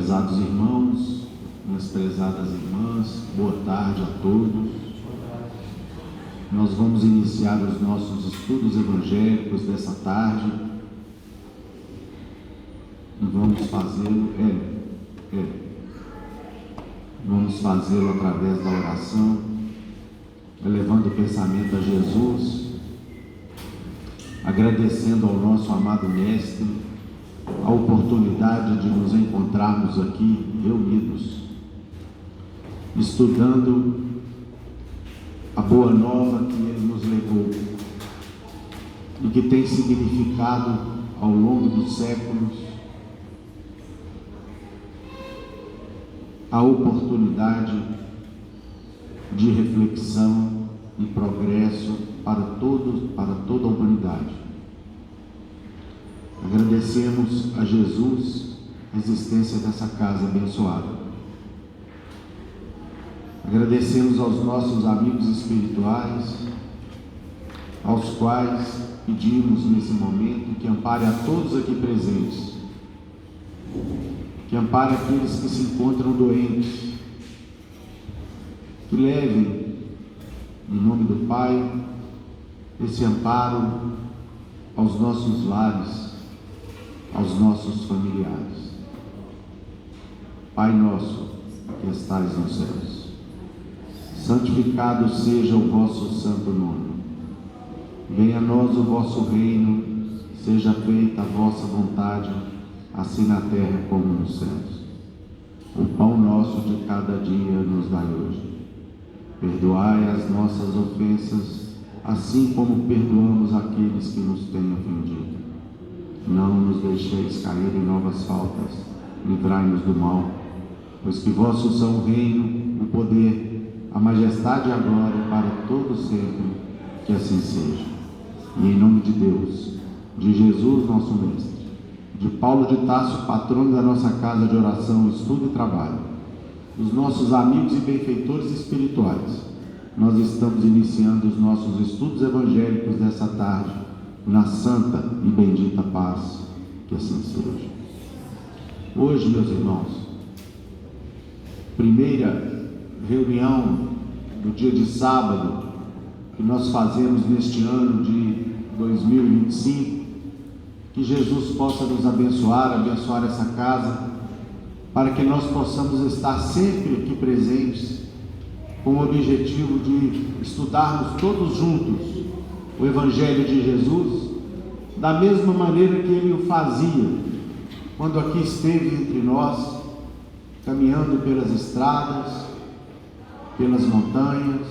prezados irmãos, minhas prezadas irmãs, boa tarde a todos. Nós vamos iniciar os nossos estudos evangélicos dessa tarde e vamos fazê-lo, vamos fazê-lo através da oração, elevando o pensamento a Jesus, agradecendo ao nosso amado Mestre a oportunidade de nos encontrarmos aqui reunidos, estudando a boa nova que Ele nos levou e que tem significado ao longo dos séculos a oportunidade de reflexão e progresso para toda a humanidade. Agradecemos a Jesus a existência dessa casa abençoada. Agradecemos aos nossos amigos espirituais, aos quais pedimos nesse momento que ampare a todos aqui presentes, que ampare aqueles que se encontram doentes, que levem, em nome do Pai, esse amparo aos nossos lares, aos nossos familiares. Pai nosso que estais nos céus, santificado seja o vosso santo nome. Venha a nós o vosso reino, seja feita a vossa vontade, assim na terra como nos céus. O pão nosso de cada dia nos dai hoje. Perdoai as nossas ofensas, assim como perdoamos aqueles que nos têm ofendido. Não nos deixeis cair em novas faltas, livrai-nos do mal, pois que vosso são o reino, o poder, a majestade e a glória para todo sempre, que assim seja. E em nome de Deus, de Jesus nosso Mestre, de Paulo de Tarso, patrono da nossa casa de oração, estudo e trabalho, dos nossos amigos e benfeitores espirituais, nós estamos iniciando os nossos estudos evangélicos dessa tarde, na santa e bendita paz, que assim seja. Hoje, meus irmãos, primeira reunião do dia de sábado que nós fazemos neste ano de 2025, que Jesus possa nos abençoar essa casa, para que nós possamos estar sempre aqui presentes, com o objetivo de estudarmos todos juntos o Evangelho de Jesus, da mesma maneira que Ele o fazia, quando aqui esteve entre nós, caminhando pelas estradas, pelas montanhas,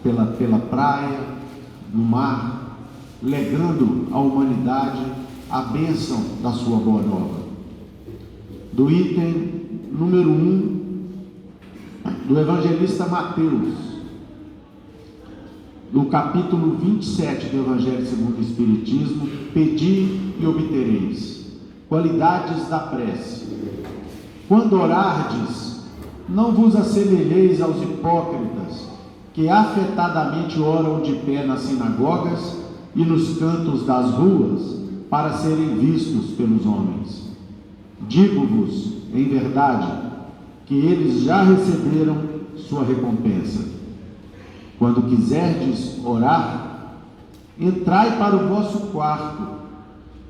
pela praia, no mar, legando à humanidade a bênção da sua boa nova. Do item número 1 do evangelista Mateus, no capítulo 27 do Evangelho segundo o Espiritismo: pedi e obtereis. Qualidades da prece. Quando orardes, não vos assemelheis aos hipócritas, que afetadamente oram de pé nas sinagogas e nos cantos das ruas, para serem vistos pelos homens. Digo-vos, em verdade, que eles já receberam sua recompensa. Quando quiserdes orar, entrai para o vosso quarto,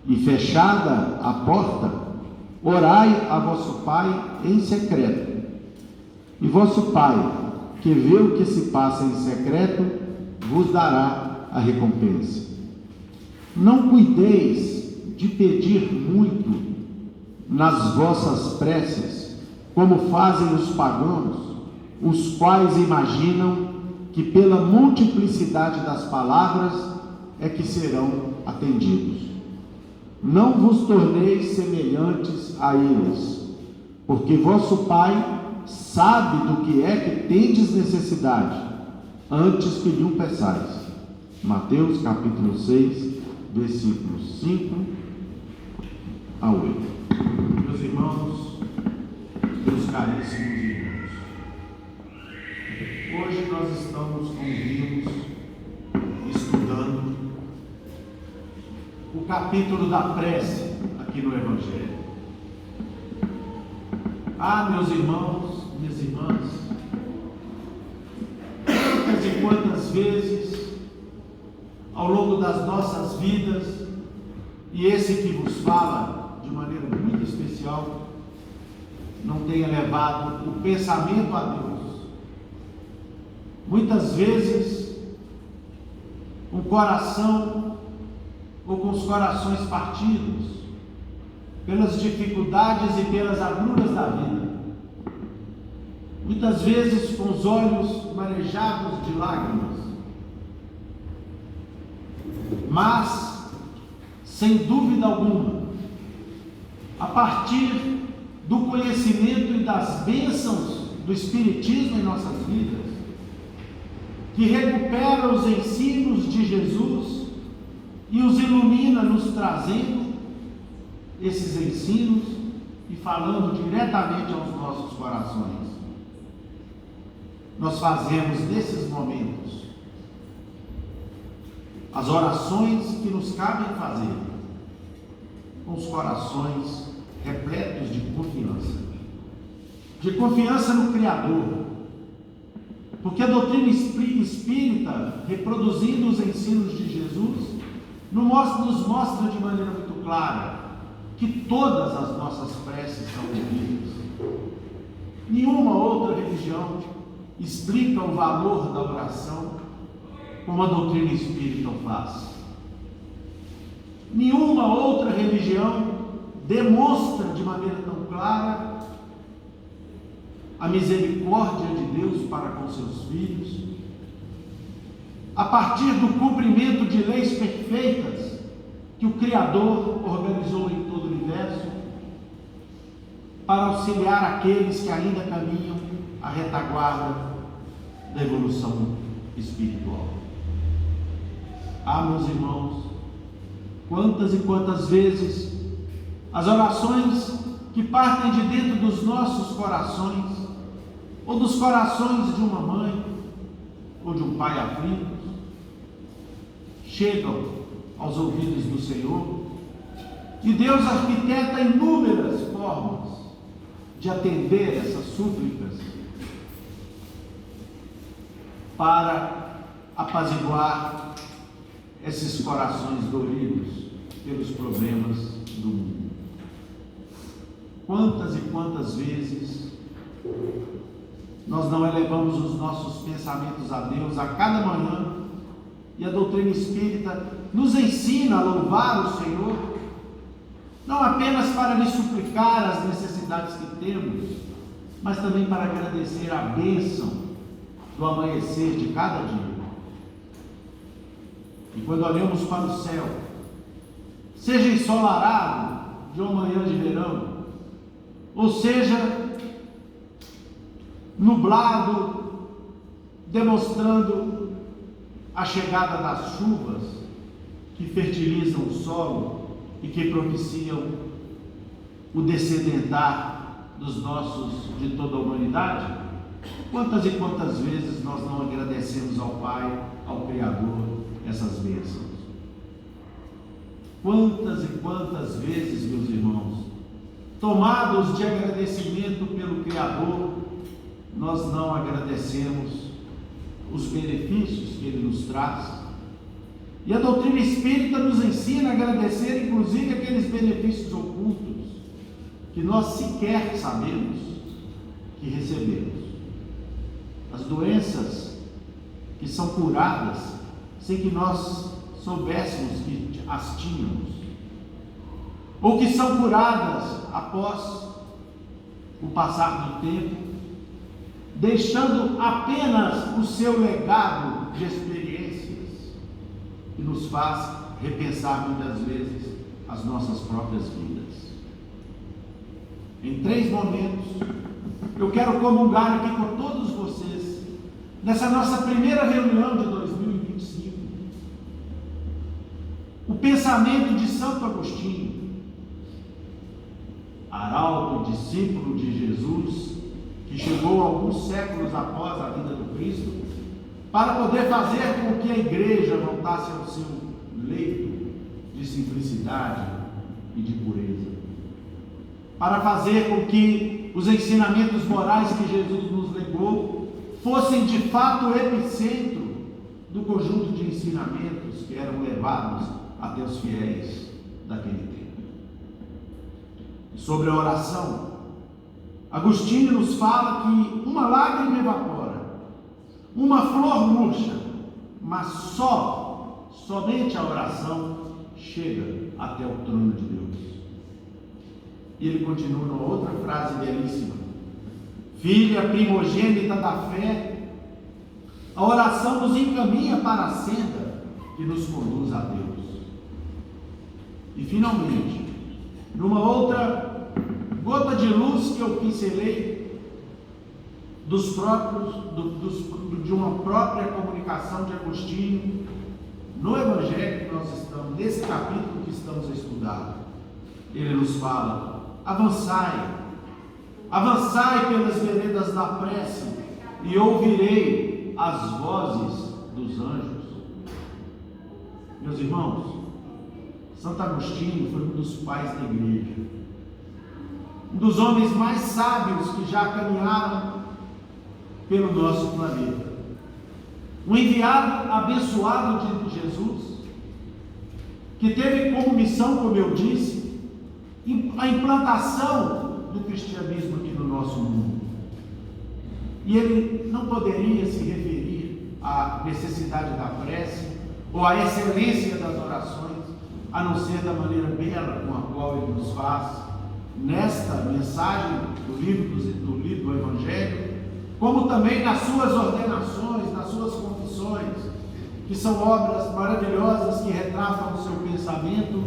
e fechada a porta, orai a vosso Pai em secreto. E vosso Pai, que vê o que se passa em secreto, vos dará a recompensa. Não cuideis de pedir muito nas vossas preces, como fazem os pagãos, os quais imaginam que pela multiplicidade das palavras é que serão atendidos. Não vos torneis semelhantes a eles, porque vosso Pai sabe do que é que tendes necessidade, antes que lhe o peçais. Mateus capítulo 6, versículos 5 a 8. Meus irmãos, meus caríssimos irmãos, hoje nós estamos, como vimos, estudando o capítulo da prece, aqui no Evangelho. Ah, meus irmãos, minhas irmãs, quantas e quantas vezes, ao longo das nossas vidas, e esse que vos fala de maneira muito especial, não tenha levado o pensamento a Deus. Muitas vezes, um coração, ou com os corações partidos, pelas dificuldades e pelas agruras da vida. Muitas vezes com os olhos marejados de lágrimas. Mas, sem dúvida alguma, a partir do conhecimento e das bênçãos do Espiritismo em nossas vidas, que recupera os ensinos de Jesus e os ilumina, nos trazendo esses ensinos e falando diretamente aos nossos corações. Nós fazemos nesses momentos as orações que nos cabem fazer, com os corações repletos de confiança no Criador, porque a doutrina espírita, reproduzindo os ensinos de Jesus, nos mostra de maneira muito clara que todas as nossas preces são ouvidas. Nenhuma outra religião explica o valor da oração como a doutrina espírita o faz. Nenhuma outra religião demonstra de maneira tão clara a misericórdia de Deus para com seus filhos, a partir do cumprimento de leis perfeitas que o Criador organizou em todo o universo, para auxiliar aqueles que ainda caminham a retaguarda da evolução espiritual. Ah, meus irmãos, quantas e quantas vezes as orações que partem de dentro dos nossos corações, ou dos corações de uma mãe, ou de um pai aflito, chegam aos ouvidos do Senhor, e Deus arquiteta inúmeras formas de atender essas súplicas para apaziguar esses corações doridos pelos problemas do mundo. Quantas e quantas vezes nós não elevamos os nossos pensamentos a Deus a cada manhã, e a doutrina espírita nos ensina a louvar o Senhor, não apenas para lhe suplicar as necessidades que temos, mas também para agradecer a bênção do amanhecer de cada dia. E quando olhamos para o céu, seja ensolarado de uma manhã de verão, ou seja nublado, demonstrando a chegada das chuvas que fertilizam o solo e que propiciam o descedentar dos nossos, de toda a humanidade, quantas e quantas vezes nós não agradecemos ao Pai, ao Criador, essas bênçãos? Quantas e quantas vezes, meus irmãos, tomados de agradecimento pelo Criador, nós não agradecemos os benefícios que Ele nos traz? E a doutrina espírita nos ensina a agradecer, inclusive, aqueles benefícios ocultos que nós sequer sabemos que recebemos. As doenças que são curadas sem que nós soubéssemos que as tínhamos, ou que são curadas após o passar do tempo, deixando apenas o seu legado de experiências, que nos faz repensar muitas vezes as nossas próprias vidas. Em 3 momentos, eu quero comungar aqui com todos vocês, nessa nossa primeira reunião de 2025, o pensamento de Santo Agostinho, arauto, discípulo de Jesus, que chegou alguns séculos após a vida do Cristo, para poder fazer com que a igreja voltasse ao seu leito de simplicidade, e de pureza, para fazer com que os ensinamentos morais que Jesus nos legou fossem de fato o epicentro do conjunto de ensinamentos que eram levados até os fiéis daquele tempo. Sobre a oração, Agostinho nos fala que uma lágrima evapora, uma flor murcha, mas somente a oração chega até o trono de Deus. E ele continua numa outra frase belíssima: filha primogênita da fé, a oração nos encaminha para a senda que nos conduz a Deus. E finalmente, numa outra gota de luz que eu pincelei de uma própria comunicação de Agostinho, no Evangelho que nós estamos, nesse capítulo que estamos a estudar, ele nos fala: avançai pelas veredas da prece, e ouvirei as vozes dos anjos. Meus irmãos, Santo Agostinho foi um dos pais da igreja, um dos homens mais sábios que já caminharam pelo nosso planeta, um enviado abençoado de Jesus, que teve como missão, como eu disse, a implantação do cristianismo aqui no nosso mundo. E ele não poderia se referir à necessidade da prece ou à excelência das orações, a não ser da maneira bela com a qual ele nos faz nesta mensagem do livro do Evangelho, como também nas suas ordenações, nas suas confissões, que são obras maravilhosas que retratam o seu pensamento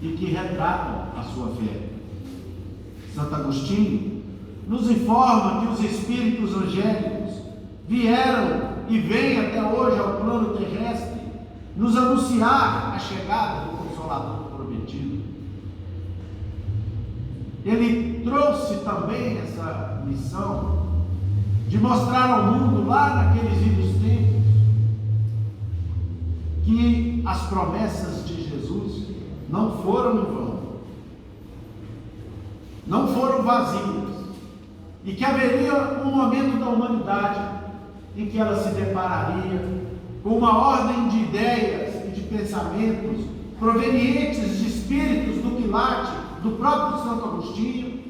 e que retratam a sua fé. Santo Agostinho nos informa que os espíritos angélicos vieram e vêm até hoje ao plano terrestre nos anunciar a chegada do Consolador prometido. Ele trouxe também essa missão de mostrar ao mundo, lá naqueles idos tempos, que as promessas de Jesus não foram em vão, não foram vazias, e que haveria um momento da humanidade em que ela se depararia com uma ordem de ideias e de pensamentos provenientes de espíritos do quilate do próprio Santo Agostinho,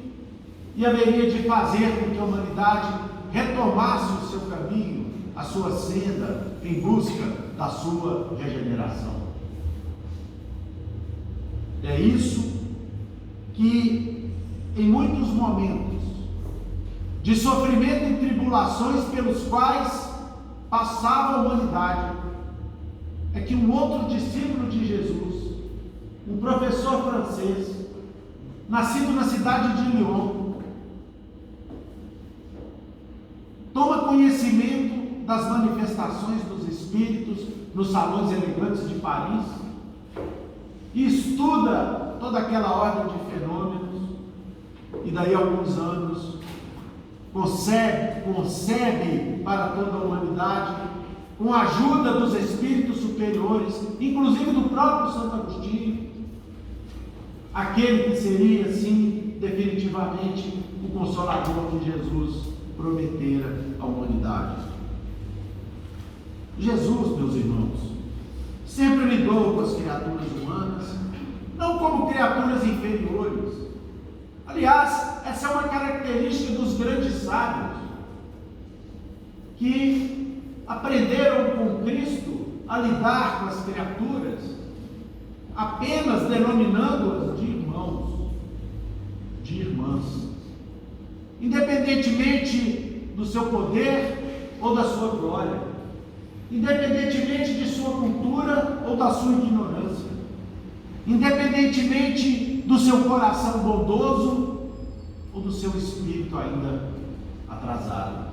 e haveria de fazer com que a humanidade retomasse o seu caminho, a sua senda, em busca da sua regeneração. É isso que, em muitos momentos de sofrimento e tribulações pelos quais passava a humanidade, é que um outro discípulo de Jesus, um professor francês, nascido na cidade de Lyon, toma conhecimento das manifestações dos espíritos nos salões elegantes de Paris e estuda toda aquela ordem de fenômenos, e daí a alguns anos concebe para toda a humanidade, com a ajuda dos espíritos superiores, inclusive do próprio Santo Agostinho, aquele que seria, sim, definitivamente o Consolador que Jesus prometera à humanidade. Jesus, meus irmãos, sempre lidou com as criaturas humanas, não como criaturas inferiores. Aliás, essa é uma característica dos grandes sábios, que aprenderam com Cristo a lidar com as criaturas, apenas denominando-as de irmãos, de irmãs, independentemente do seu poder ou da sua glória, independentemente de sua cultura ou da sua ignorância, independentemente do seu coração bondoso ou do seu espírito ainda atrasado.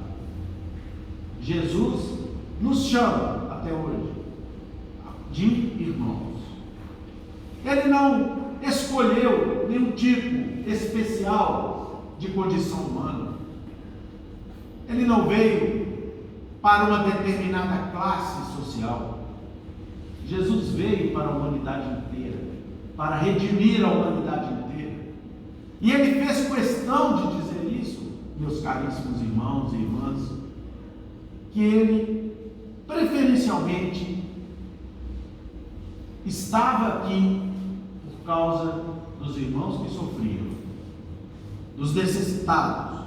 Jesus nos chama até hoje de irmãos. Ele não escolheu nenhum tipo especial de condição humana. Ele não veio para uma determinada classe social. Jesus veio para a humanidade inteira. para redimir a humanidade inteira. E ele fez questão de dizer isso, meus caríssimos irmãos e irmãs, que ele preferencialmente estava aqui por causa dos irmãos que sofriam, dos necessitados,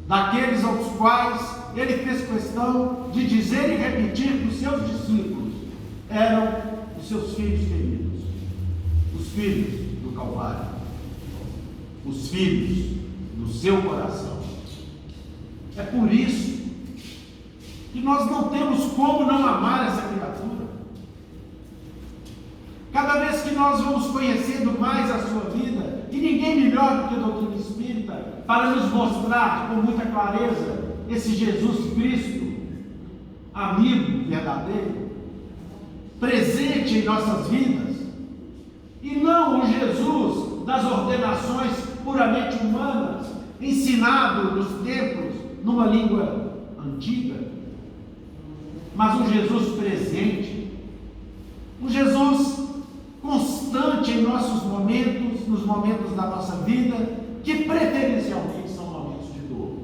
daqueles aos quais ele fez questão de dizer e repetir que os seus discípulos eram os seus filhos queridos, os filhos do Calvário, os filhos do seu coração. É por isso que nós não temos como não amar essa criatura. Cada vez que nós vamos conhecendo mais a sua vida, e ninguém melhor do que a doutrina espírita para nos mostrar com muita clareza esse Jesus Cristo, amigo verdadeiro, presente em nossas vidas, e não o Jesus das ordenações puramente humanas, ensinado nos templos numa língua antiga, mas um Jesus presente, um Jesus constante em nossos momentos, nos momentos da nossa vida, que preferencialmente são momentos de dor,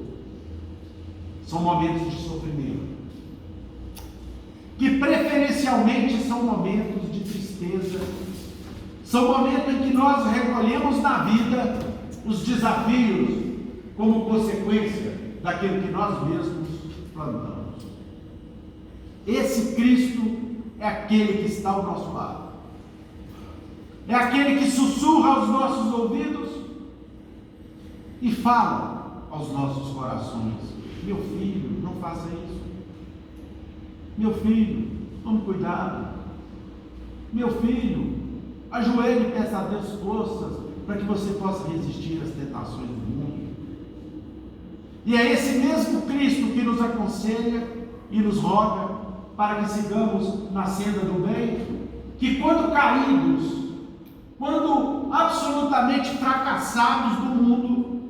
são momentos de sofrimento, que preferencialmente são momentos de tristeza, são momentos em que nós recolhemos na vida os desafios como consequência daquilo que nós mesmos plantamos. Esse Cristo é aquele que está ao nosso lado, é aquele que sussurra aos nossos ouvidos e fala aos nossos corações: meu filho, não faça isso, meu filho, tome cuidado, meu filho, ajoelhe e peça a Deus forças para que você possa resistir às tentações do mundo. E é esse mesmo Cristo que nos aconselha e nos roga para que sigamos na senda do bem, que quando caídos, quando absolutamente fracassados do mundo,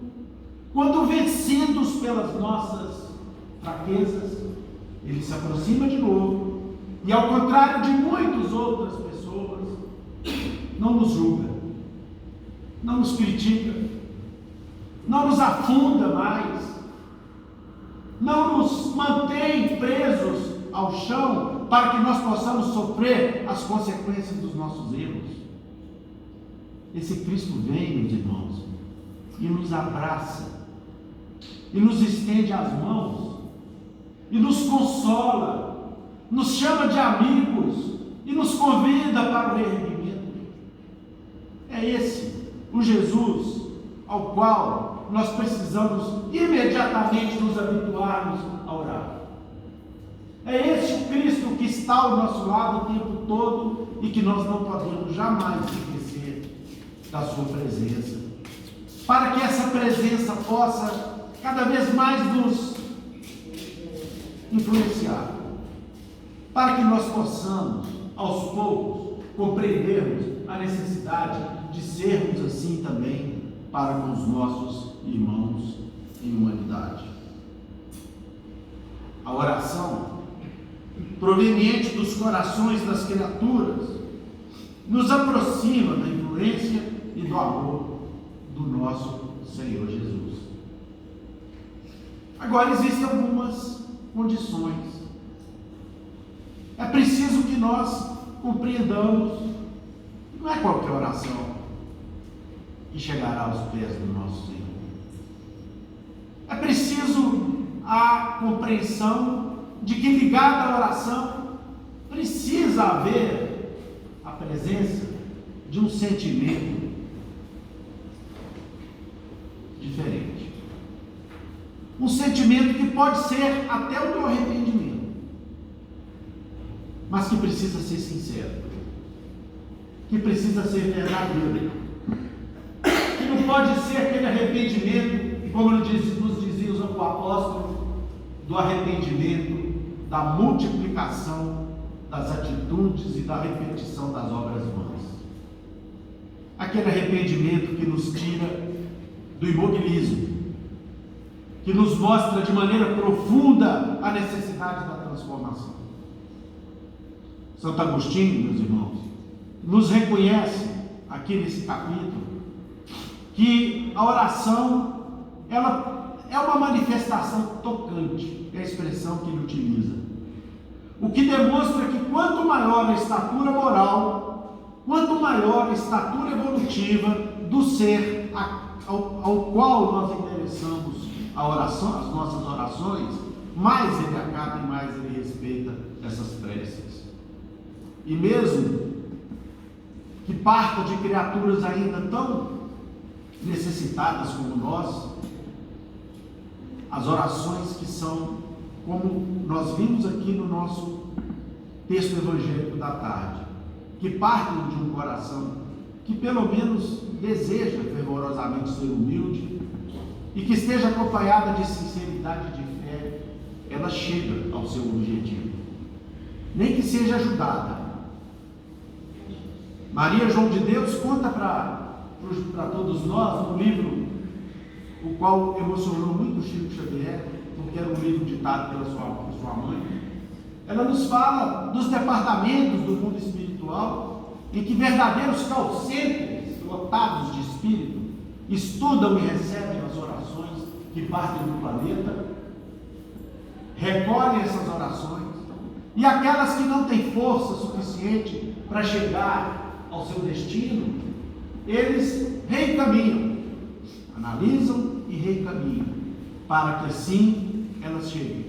quando vencidos pelas nossas fraquezas, ele se aproxima de novo e, ao contrário de muitas outras pessoas, não nos julga, não nos critica, não nos afunda mais, não nos mantém presos ao chão para que nós possamos sofrer as consequências dos nossos erros. Esse Cristo vem, meus irmãos, e nos abraça, e nos estende as mãos, e nos consola, nos chama de amigos, e nos convida para o reerguimento. É esse o Jesus ao qual nós precisamos imediatamente nos habituarmos a orar. É esse o Cristo que está ao nosso lado o tempo todo e que nós não podemos jamais esquecer da sua presença, para que essa presença possa cada vez mais nos influenciar, para que nós possamos, aos poucos, compreendermos a necessidade de sermos assim também para com os nossos irmãos em humanidade. A oração proveniente dos corações das criaturas nos aproxima da influência e do amor do nosso Senhor Jesus. Agora, existem algumas condições. É preciso que nós compreendamos que não é qualquer oração que chegará aos pés do nosso Senhor. É preciso a compreensão de que, ligada à oração, precisa haver a presença de um sentimento diferente. Um sentimento que pode ser até o teu arrependimento, mas que precisa ser sincero, que precisa ser verdadeiro, que não pode ser aquele arrependimento, como nos dizia o apóstolo, do arrependimento, da multiplicação das atitudes e da repetição das obras vãs. Aquele arrependimento que nos tira do imobilismo, que nos mostra de maneira profunda a necessidade da transformação. Santo Agostinho, meus irmãos, nos reconhece aqui nesse capítulo, que a oração, ela é uma manifestação tocante, é a expressão que ele utiliza. O que demonstra que quanto maior a estatura moral, quanto maior a estatura evolutiva do ser ao qual nós interessamos a oração, as nossas orações, mais ele acata e mais ele respeita essas preces. E mesmo que parta de criaturas ainda tão necessitadas como nós, as orações que são, como nós vimos aqui no nosso texto evangélico da tarde, que partem de um coração que pelo menos deseja fervorosamente ser humilde e que esteja acompanhada de sinceridade de fé, ela chega ao seu objetivo, nem que seja ajudada. Maria João de Deus conta para todos nós um livro, o qual emocionou muito o Chico Xavier, porque era um livro ditado pela sua mãe. Ela nos fala dos departamentos do mundo espiritual, em que verdadeiros call-centers, lotados de espírito, estudam e recebem as orações que partem do planeta, recolhem essas orações, e aquelas que não têm força suficiente para chegar ao seu destino, eles reencaminham, analisam e reencaminham, para que assim elas cheguem.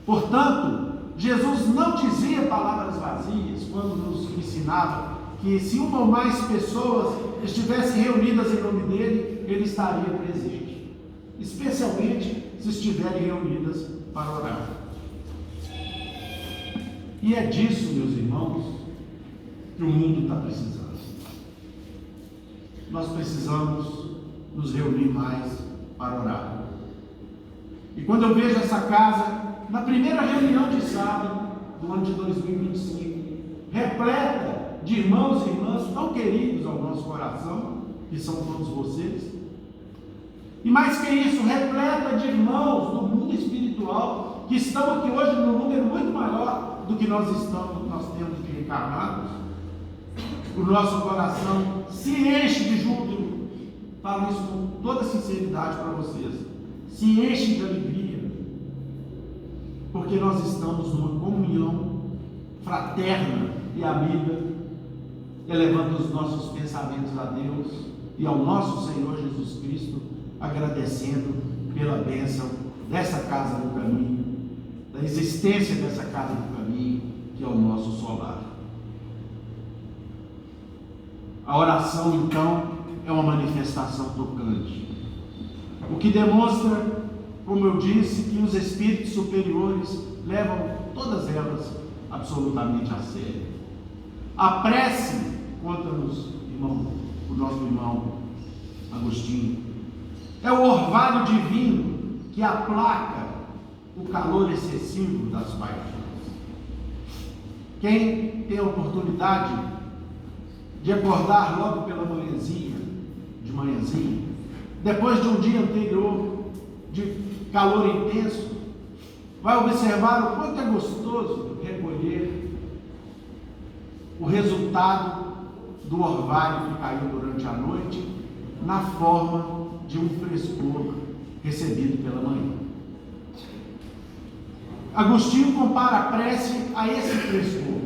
Portanto, Jesus não dizia palavras vazias quando nos ensinava que se uma ou mais pessoas estivessem reunidas em nome dele, ele estaria presente, especialmente se estiverem reunidas para orar. E é disso, meus irmãos, que o mundo está precisando. Nós precisamos nos reunir mais para orar. E quando eu vejo essa casa, na primeira reunião de sábado do ano de 2025, repleta de irmãos e irmãs tão queridos ao nosso coração, que são todos vocês, e mais que isso, repleta de irmãos do mundo espiritual, que estão aqui hoje num número muito maior do que nós temos de encarnados. O nosso coração se enche de júbilo, falo isso com toda sinceridade para vocês, se enche de alegria, porque nós estamos numa comunhão fraterna e amiga, elevando os nossos pensamentos a Deus e ao nosso Senhor Jesus Cristo, agradecendo pela bênção dessa casa do caminho, da existência dessa casa do caminho, que é o nosso solar. A oração, então, é uma manifestação tocante, o que demonstra, como eu disse, que os espíritos superiores levam todas elas absolutamente a sério. A prece, conta-nos o nosso irmão Agostinho, é o orvalho divino que aplaca o calor excessivo das paixões. Quem tem a oportunidade de acordar logo pela manhãzinha, depois de um dia anterior de calor intenso, vai observar o quanto é gostoso recolher o resultado do orvalho que caiu durante a noite na forma de um frescor recebido pela manhã. Agostinho compara a prece a esse frescor.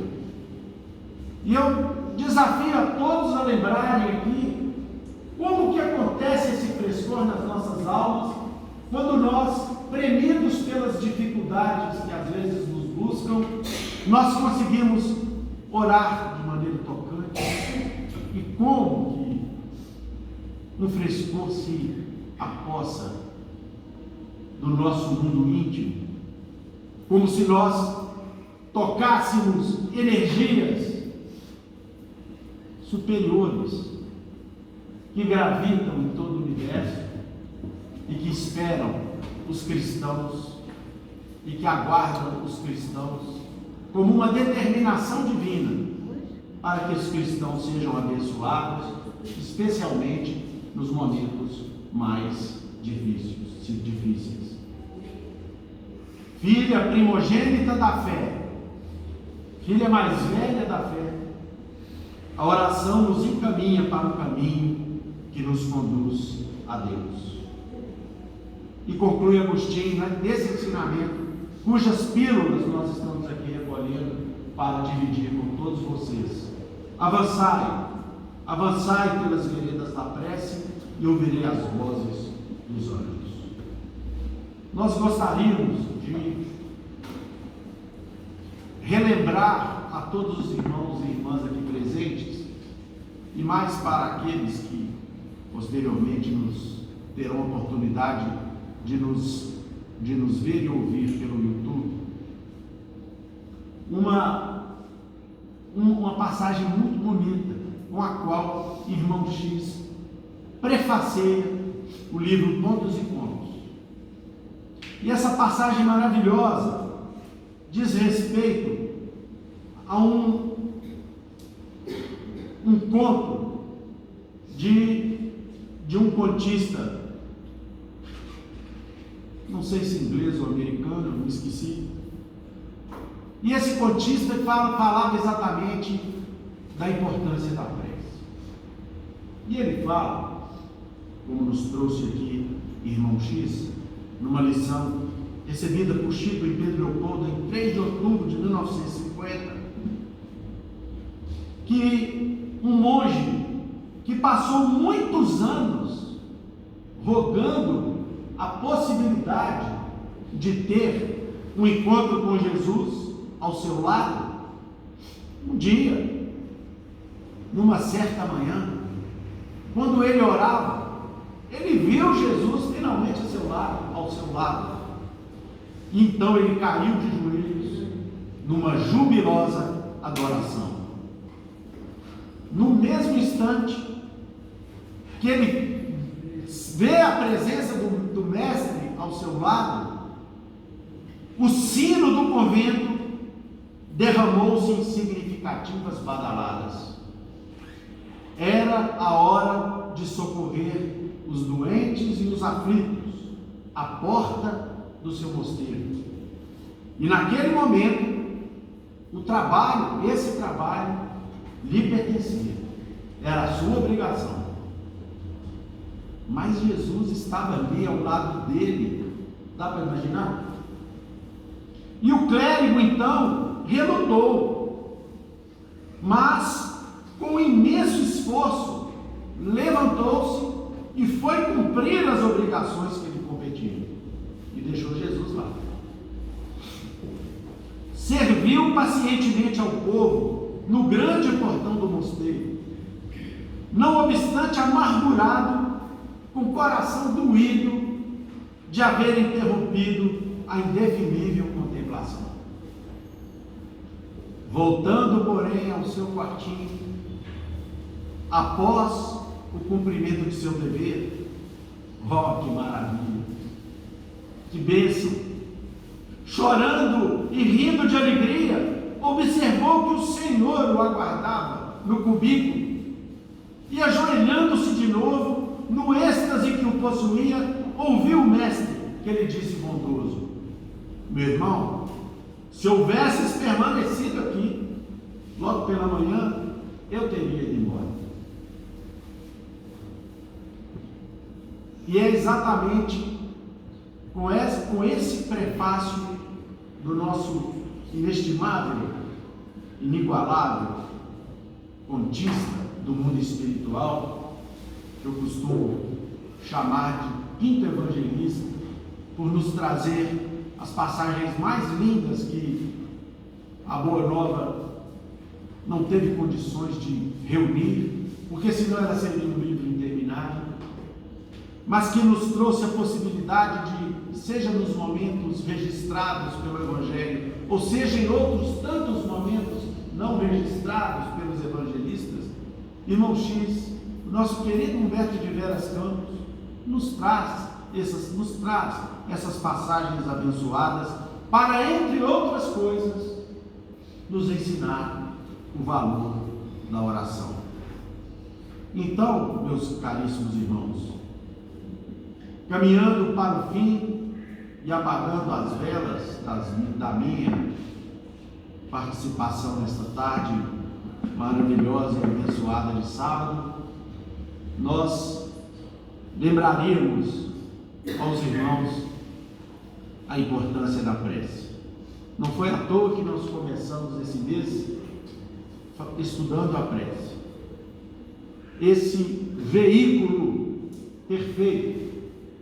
E eu desafio a todos a lembrarem aqui como que acontece esse frescor nas nossas almas, quando nós, premidos pelas dificuldades que às vezes nos buscam, nós conseguimos orar de maneira tocante. E como que no frescor se apossa do nosso mundo íntimo, como se nós tocássemos energias superiores que gravitam em todo o universo e que esperam os cristãos e que aguardam os cristãos como uma determinação divina para que os cristãos sejam abençoados, especialmente nos momentos mais difíceis. Filha primogênita da fé, filha mais velha da fé, A oração nos encaminha para o caminho que nos conduz a Deus. E conclui Agostinho nesse ensinamento, cujas pílulas nós estamos aqui recolhendo para dividir com todos vocês. Avançai pelas veredas da prece e ouvirei as vozes dos anjos. Nós gostaríamos de relembrar a todos os irmãos e irmãs aqui presentes, e mais para aqueles que posteriormente nos terão a oportunidade de nos ver e ouvir pelo YouTube, uma passagem muito bonita, com a qual irmão X prefaceia o livro Contos e Contos. E essa passagem maravilhosa diz respeito a um conto de um contista, não sei se inglês ou americano, me esqueci. E esse contista falava exatamente da importância da prece. E ele fala, como nos trouxe aqui irmão X, numa lição recebida por Chico e Pedro Leopoldo em 3 de outubro de 1950, que um monge que passou muitos anos rogando a possibilidade de ter um encontro com Jesus ao seu lado, um dia, numa certa manhã, quando ele orava, ele viu Jesus finalmente ao seu lado. E então ele caiu de joelhos numa jubilosa adoração. No mesmo instante que ele vê a presença do mestre ao seu lado, o sino do convento derramou-se em significativas badaladas. Era a hora de socorrer os doentes e os aflitos à porta do seu mosteiro. E naquele momento, esse trabalho lhe pertencia, era a sua obrigação. Mas Jesus estava ali ao lado dele, dá para imaginar? E o clérigo então relutou, mas com imenso esforço levantou-se e foi cumprir as obrigações que lhe competiam, e deixou Jesus lá. Serviu pacientemente ao povo no grande portão do mosteiro, não obstante amargurado, com o coração doído de haver interrompido a indefinível contemplação. Voltando, porém, ao seu quartinho, após o cumprimento de seu dever, que maravilha, que bênção! Chorando e rindo de alegria, observou que o Senhor o aguardava no cubículo, e ajoelhando-se de novo, no êxtase que o possuía, ouviu o mestre, que lhe disse bondoso: meu irmão, se houvesses permanecido aqui, logo pela manhã, eu teria ido embora. E é exatamente com esse prefácio do nosso inestimável, inigualável contista do mundo espiritual, que eu costumo chamar de quinto evangelista, por nos trazer as passagens mais lindas que a Boa Nova não teve condições de reunir, porque senão ela seria um livro interminável, mas que nos trouxe a possibilidade de, seja nos momentos registrados pelo Evangelho, ou seja em outros tantos momentos não registrados pelos evangelistas, irmão X, o nosso querido Humberto de Veras Campos, nos traz essas passagens abençoadas para, entre outras coisas, nos ensinar o valor da oração. Então, meus caríssimos irmãos, caminhando para o fim e apagando as velas da minha participação nesta tarde maravilhosa e abençoada de sábado, nós lembraremos aos irmãos a importância da prece. Não foi à toa que nós começamos esse mês estudando a prece. Esse veículo perfeito,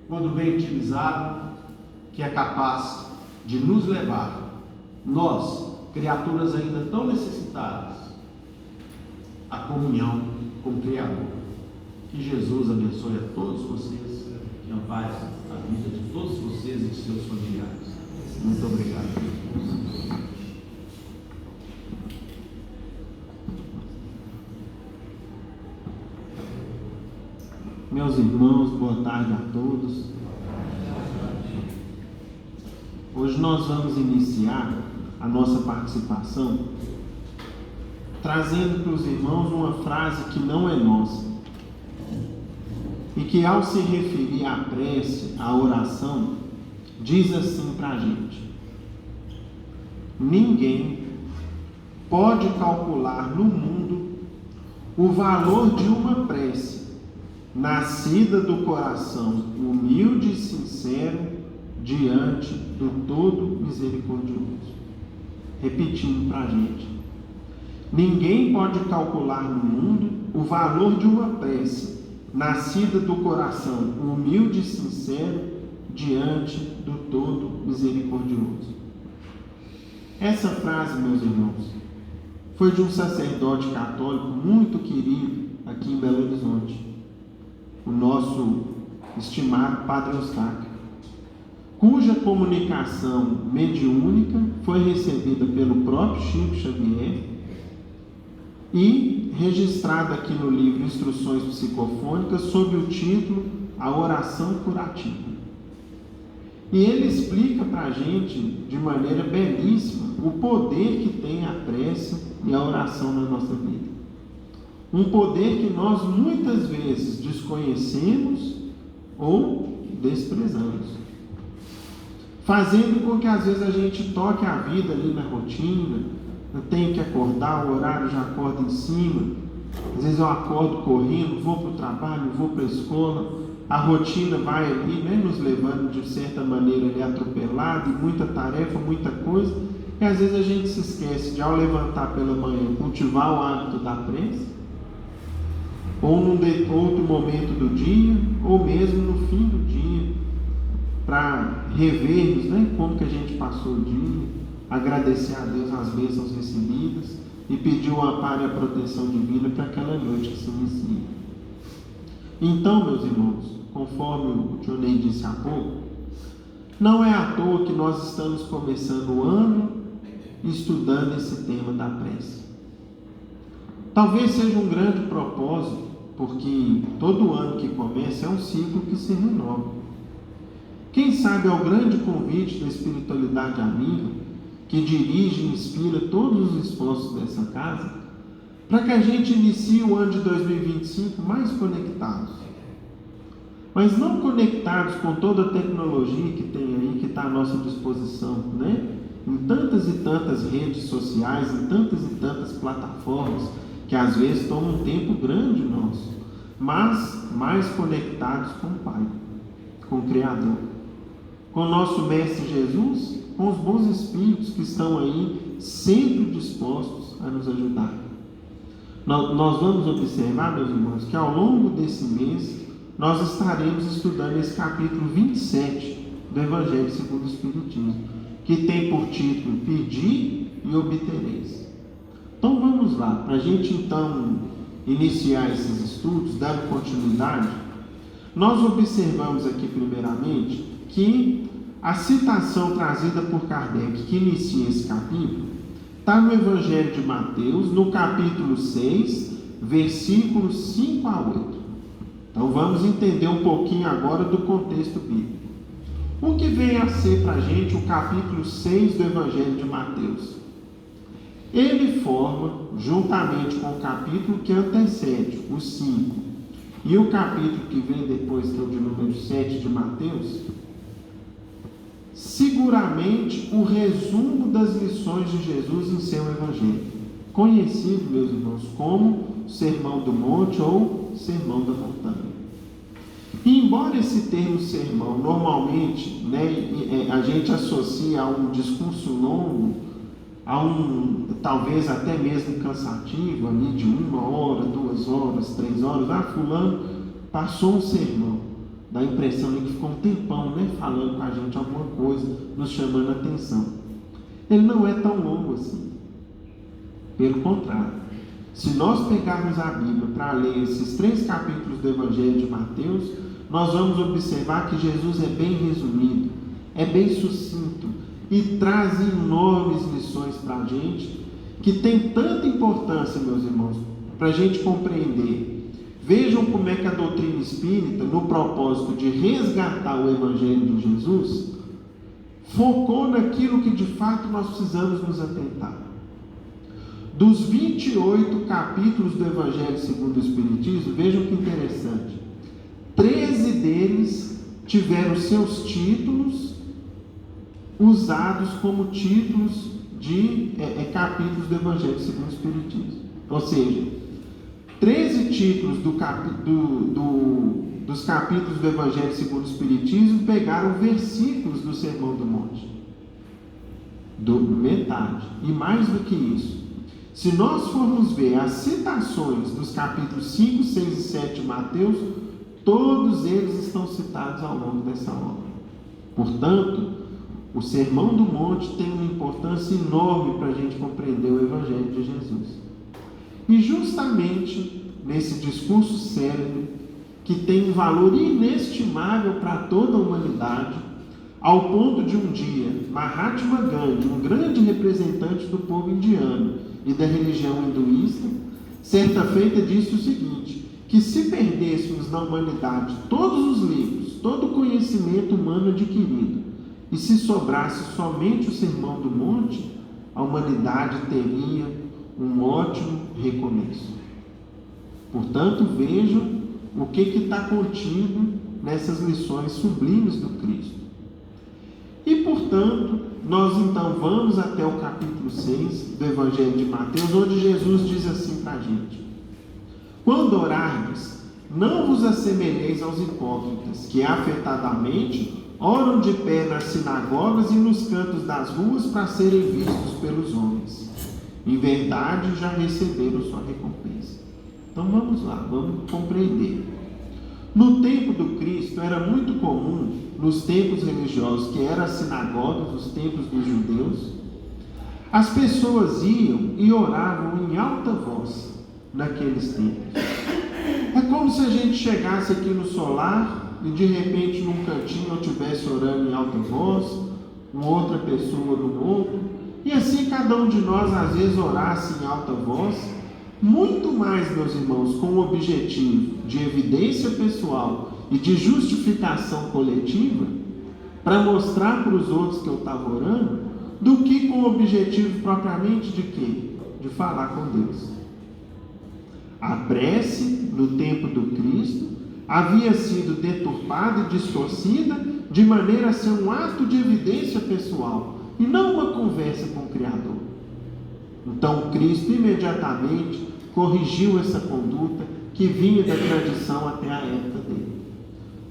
quando bem utilizado, que é capaz de nos levar, nós, criaturas ainda tão necessitadas, à comunhão com o Criador. Que Jesus abençoe a todos vocês, que ampare a vida de todos vocês e de seus familiares. Muito obrigado. Meus irmãos, boa tarde a todos. Hoje nós vamos iniciar a nossa participação trazendo para os irmãos uma frase que não é nossa e que, ao se referir à prece, à oração, diz assim para a gente: ninguém pode calcular no mundo o valor de uma prece nascida do coração humilde e sincero diante do Todo Misericordioso. Repetindo para a gente: ninguém pode calcular no mundo o valor de uma prece nascida do coração humilde e sincero diante do Todo Misericordioso. Essa frase, meus irmãos, foi de um sacerdote católico muito querido aqui em Belo Horizonte, o nosso estimado Padre Eustáquio, cuja comunicação mediúnica foi recebida pelo próprio Chico Xavier e registrada aqui no livro Instruções Psicofônicas sob o título A Oração Curativa. E ele explica para a gente de maneira belíssima o poder que tem a prece e a oração na nossa vida. Um poder que nós muitas vezes desconhecemos ou desprezamos, fazendo com que às vezes a gente toque a vida ali na rotina. Eu tenho que acordar, o horário já acorda em cima, às vezes eu acordo correndo, vou para o trabalho, vou para a escola, a rotina vai ali, né, nos levando de certa maneira ali atropelado, e muita tarefa, muita coisa, e às vezes a gente se esquece de, ao levantar pela manhã, cultivar o hábito da prece, ou num outro momento do dia, ou mesmo no fim do dia, para revermos, né, como que a gente passou o dia, agradecer a Deus as bênçãos recebidas e pedir o amparo e a proteção divina para aquela noite que se inicia. Então, meus irmãos, conforme o Dionei disse há pouco, não é à toa que nós estamos começando o ano estudando esse tema da prece. Talvez seja um grande propósito, porque todo ano que começa é um ciclo que se renova. Quem sabe é o grande convite da espiritualidade amiga, que dirige e inspira todos os esforços dessa casa, para que a gente inicie o ano de 2025 mais conectados. Mas não conectados com toda a tecnologia que tem aí, que está à nossa disposição, né? Em tantas e tantas redes sociais, em tantas e tantas plataformas, que às vezes tomam um tempo grande nosso, mas mais conectados com o Pai, com o Criador, com o nosso Mestre Jesus, com os bons espíritos que estão aí sempre dispostos a nos ajudar. Nós vamos observar, meus irmãos, que ao longo desse mês nós estaremos estudando esse capítulo 27 do Evangelho segundo o Espiritismo, que tem por título Pedir e Obtereis. Então vamos lá, para a gente então iniciar esses estudos, dando continuidade. Nós observamos aqui primeiramente que a citação trazida por Kardec, que inicia esse capítulo, está no Evangelho de Mateus, no capítulo 6, versículos 5 a 8. Então vamos entender um pouquinho agora do contexto bíblico. O que vem a ser para a gente o capítulo 6 do Evangelho de Mateus? Ele forma, juntamente com o capítulo que antecede, o 5, e o capítulo que vem depois, que é o de número 7 de Mateus, seguramente o resumo das lições de Jesus em seu Evangelho. conhecido, meus irmãos, como Sermão do Monte ou Sermão da Montanha. E embora esse termo sermão, normalmente, a gente associa a um discurso longo, a talvez até mesmo cansativo, ali de 1 hora, 2 horas, 3 horas, fulano passou um sermão, dá a impressão de que ficou um tempão, falando com a gente alguma coisa, nos chamando a atenção. Ele não é tão longo assim. Pelo contrário, se nós pegarmos a Bíblia para ler esses 3 capítulos do Evangelho de Mateus, nós vamos observar que Jesus é bem resumido, é bem sucinto e traz enormes lições para a gente, que tem tanta importância, meus irmãos, para a gente compreender. Vejam como é que a doutrina espírita, no propósito de resgatar o Evangelho de Jesus, focou naquilo que de fato nós precisamos nos atentar. Dos 28 capítulos do Evangelho segundo o Espiritismo, vejam que interessante, 13 deles tiveram seus títulos usados como títulos de capítulos do Evangelho segundo o Espiritismo. Ou seja, 13 títulos dos capítulos do Evangelho segundo o Espiritismo pegaram versículos do Sermão do Monte. Metade. E mais do que isso, se nós formos ver as citações dos capítulos 5, 6 e 7 de Mateus, todos eles estão citados ao longo dessa obra. Portanto, o Sermão do Monte tem uma importância enorme para a gente compreender o Evangelho de Jesus. E justamente nesse discurso célebre, que tem um valor inestimável para toda a humanidade, ao ponto de um dia Mahatma Gandhi, um grande representante do povo indiano e da religião hinduísta, certa feita disse o seguinte, que se perdêssemos na humanidade todos os livros, todo o conhecimento humano adquirido, e se sobrasse somente o Sermão do Monte, a humanidade teria um ótimo recomeço. Portanto, vejam o que está contido nessas lições sublimes do Cristo. E, portanto, nós então vamos até o capítulo 6 do Evangelho de Mateus, onde Jesus diz assim para a gente: quando orardes, não vos assemelheis aos hipócritas, que afetadamente oram de pé nas sinagogas e nos cantos das ruas para serem vistos pelos homens. Em verdade, já receberam sua recompensa. Então vamos lá, vamos compreender. No tempo do Cristo era muito comum, nos templos religiosos, que eram as sinagogas, os templos dos judeus, as pessoas iam e oravam em alta voz naqueles templos. É como se a gente chegasse aqui no solar e de repente num cantinho eu estivesse orando em alta voz, uma outra pessoa no outro, e assim cada um de nós às vezes orasse em alta voz, muito mais, meus irmãos, com o objetivo de evidência pessoal e de justificação coletiva, para mostrar para os outros que eu estava orando, do que com o objetivo propriamente de quê? De falar com Deus. A prece, no tempo do Cristo, havia sido deturpada e distorcida de maneira a ser um ato de evidência pessoal e não uma conversa com o Criador. Então Cristo imediatamente corrigiu essa conduta que vinha da tradição até a época dele.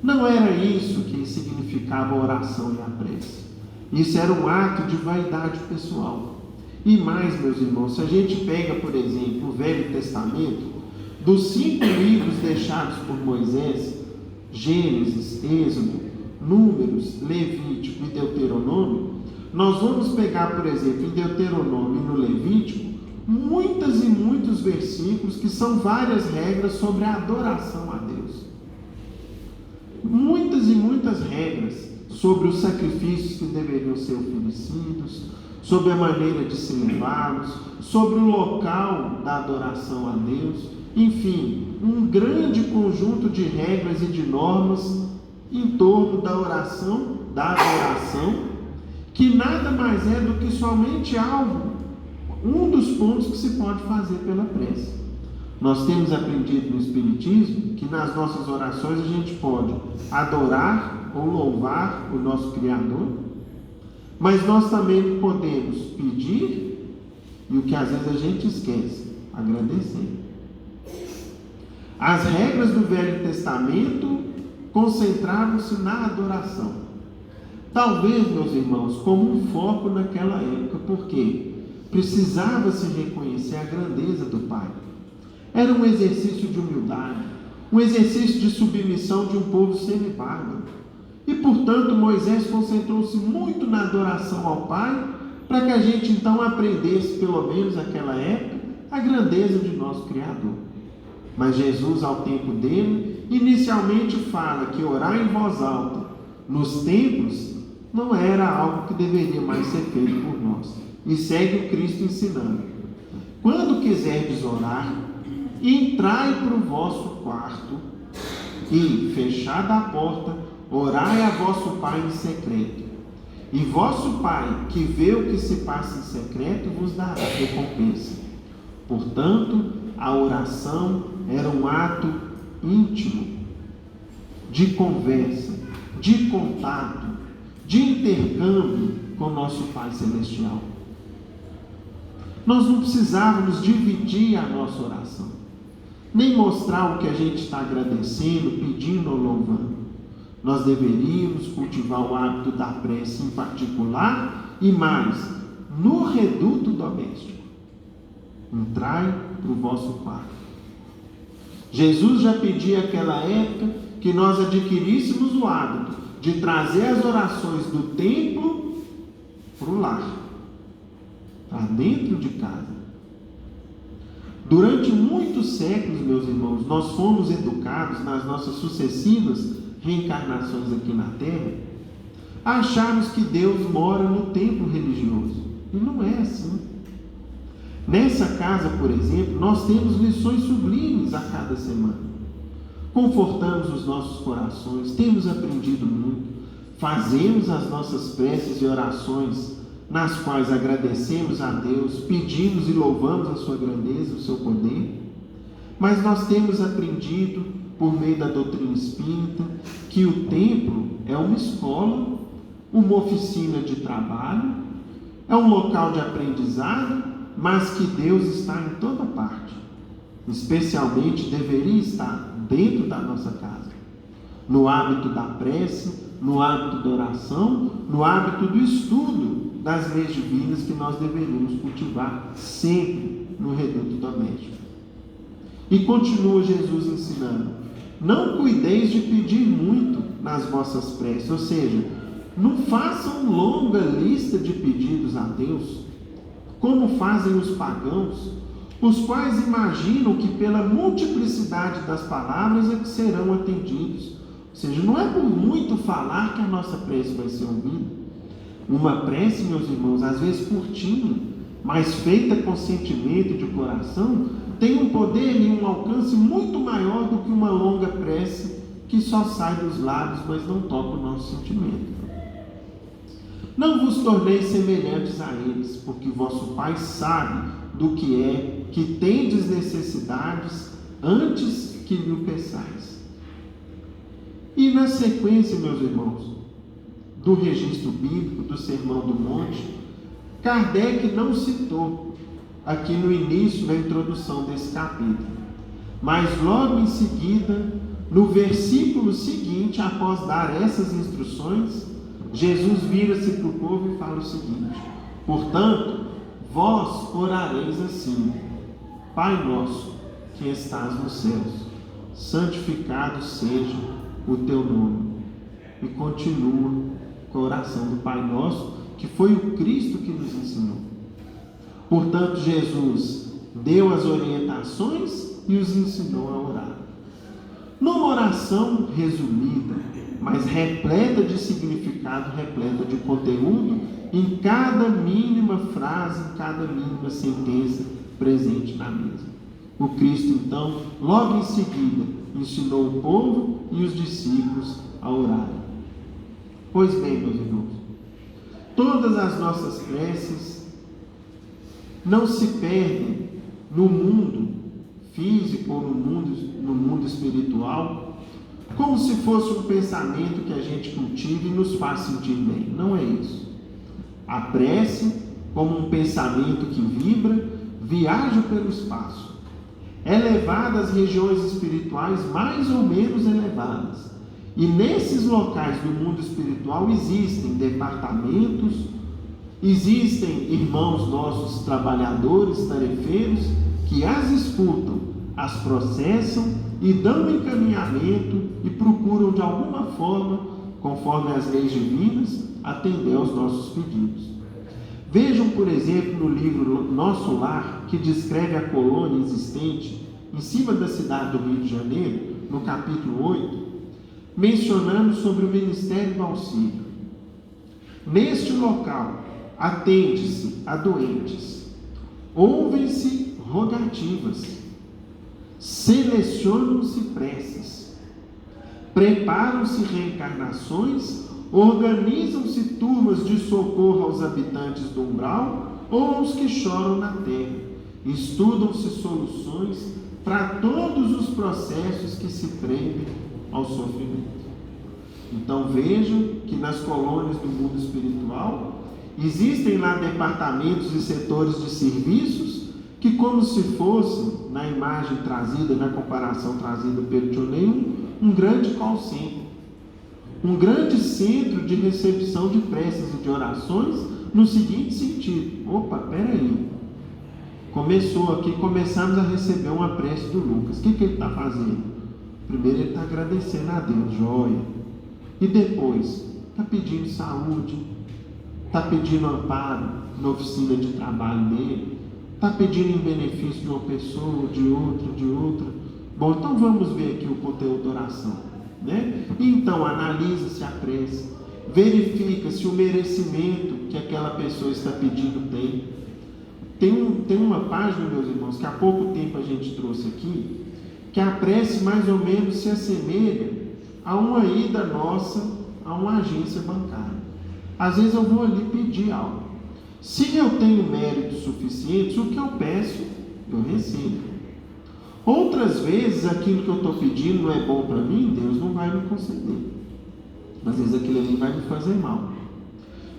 Não era isso que significava a oração e a prece. Isso era um ato de vaidade pessoal. E mais, meus irmãos, se a gente pega, por exemplo, o Velho Testamento, dos 5 livros deixados por Moisés, Gênesis, Êxodo, Números, Levítico e Deuteronômio, nós vamos pegar, por exemplo, em Deuteronômio e no Levítico, muitas e muitos versículos que são várias regras sobre a adoração a Deus. Muitas e muitas regras sobre os sacrifícios que deveriam ser oferecidos, sobre a maneira de se levá-los, sobre o local da adoração a Deus. Enfim, um grande conjunto de regras e de normas em torno da oração, da adoração, que nada mais é do que somente algo, um dos pontos que se pode fazer pela prece. Nós temos aprendido no Espiritismo que nas nossas orações a gente pode adorar ou louvar o nosso Criador, mas nós também podemos pedir E o que às vezes a gente esquece, agradecer. As regras do Velho Testamento concentravam-se na adoração. Talvez, meus irmãos, como um foco naquela época, porque precisava-se reconhecer a grandeza do Pai. Era um exercício de humildade, um exercício de submissão de um povo semi-bárbaro. E, portanto, Moisés concentrou-se muito na adoração ao Pai, para que a gente então aprendesse, pelo menos naquela época, a grandeza de nosso Criador. Mas Jesus, ao tempo dele, inicialmente fala que orar em voz alta nos templos não era algo que deveria mais ser feito por nós. E segue o Cristo ensinando: quando quiserdes orar, entrai para o vosso quarto e, fechada a porta, orai a vosso Pai em secreto. E vosso Pai, que vê o que se passa em secreto, vos dará recompensa. Portanto, a oração era um ato íntimo, de conversa, de contato, de intercâmbio com nosso Pai Celestial. Nós não precisávamos dividir a nossa oração, nem mostrar o que a gente está agradecendo, pedindo ou louvando. Nós deveríamos cultivar o hábito da prece em particular e mais, no reduto doméstico. Entrai para o vosso quarto. Jesus já pedia naquela época que nós adquiríssemos o hábito de trazer as orações do templo para o lar, para dentro de casa. Durante muitos séculos, meus irmãos, nós fomos educados nas nossas sucessivas reencarnações aqui na Terra, a acharmos que Deus mora no templo religioso. E não é assim. Nessa casa, por exemplo, nós temos lições sublimes a cada semana. Confortamos os nossos corações, temos aprendido muito, fazemos as nossas preces e orações, nas quais agradecemos a Deus, pedimos e louvamos a sua grandeza, o seu poder. Mas nós temos aprendido, por meio da doutrina espírita, que o templo é uma escola, uma oficina de trabalho, é um local de aprendizado, mas que Deus está em toda parte. Especialmente deveria estar dentro da nossa casa, no hábito da prece, no hábito da oração, no hábito do estudo das leis divinas que nós deveríamos cultivar sempre no reduto doméstico. E continua Jesus ensinando: não cuideis de pedir muito nas vossas preces, ou seja, não façam longa lista de pedidos a Deus, como fazem os pagãos, os quais imaginam que pela multiplicidade das palavras é que serão atendidos. Ou seja, não é por muito falar que a nossa prece vai ser ouvida. Uma prece, meus irmãos, às vezes curtinha, mas feita com sentimento de coração, tem um poder e um alcance muito maior do que uma longa prece que só sai dos lábios, mas não toca o nosso sentimento. Não vos torneis semelhantes a eles, porque vosso Pai sabe do que é que tendes necessidades antes que lhe peçais. E na sequência, meus irmãos, do registro bíblico, do Sermão do Monte, Kardec não citou aqui no início, na introdução desse capítulo, mas logo em seguida, no versículo seguinte, após dar essas instruções, Jesus vira-se para o povo e fala o seguinte: portanto, vós orareis assim: Pai nosso que estás nos céus, santificado seja o teu nome. E continua com a oração do Pai Nosso, que foi o Cristo que nos ensinou. Portanto, Jesus deu as orientações e os ensinou a orar. Numa oração resumida, mas repleta de significado, repleta de conteúdo, em cada mínima frase, em cada mínima sentença presente na mesa. O Cristo, então, logo em seguida, ensinou o povo e os discípulos a orarem. Pois bem, meus irmãos, todas as nossas preces não se perdem no mundo físico ou no mundo espiritual, como se fosse um pensamento que a gente cultiva e nos faz sentir bem. Não é isso. A prece, como um pensamento que vibra, viaja pelo espaço. É levado às regiões espirituais mais ou menos elevadas. E nesses locais do mundo espiritual existem departamentos, existem irmãos nossos trabalhadores, tarefeiros, que as escutam, as processam e dão encaminhamento e procuram de alguma forma, conforme as leis divinas, atender aos nossos pedidos. Vejam, por exemplo, no livro Nosso Lar, que descreve a colônia existente em cima da cidade do Rio de Janeiro, no capítulo 8, mencionando sobre o ministério do auxílio. Neste local, atende-se a doentes, ouvem-se rogativas, selecionam-se preces, preparam-se reencarnações, organizam-se turmas de socorro aos habitantes do umbral ou aos que choram na terra, estudam-se soluções para todos os processos que se prendem ao sofrimento. Então vejam que nas colônias do mundo espiritual existem lá departamentos e setores de serviços que, como se fosse, na imagem trazida, na comparação trazida pelo Tio Ney, um grande call center, um grande centro de recepção de preces e de orações, no seguinte sentido: opa, peraí, começou aqui, começamos a receber uma prece do Lucas, o que ele está fazendo? Primeiro ele está agradecendo a Deus, joia, e depois está pedindo saúde, está pedindo amparo na oficina de trabalho dele, está pedindo em benefício de uma pessoa, de outra. Bom, então vamos ver aqui o conteúdo da oração, né? Então analisa-se a prece, verifica se o merecimento que aquela pessoa está pedindo tem uma página, meus irmãos, que há pouco tempo a gente trouxe aqui, que a prece mais ou menos se assemelha a uma ida nossa a uma agência bancária. Às vezes eu vou ali pedir algo. Se eu tenho méritos suficientes, o que eu peço, eu recebo. Outras vezes, aquilo que eu estou pedindo não é bom para mim, Deus não vai me conceder. Às vezes aquilo ali vai me fazer mal.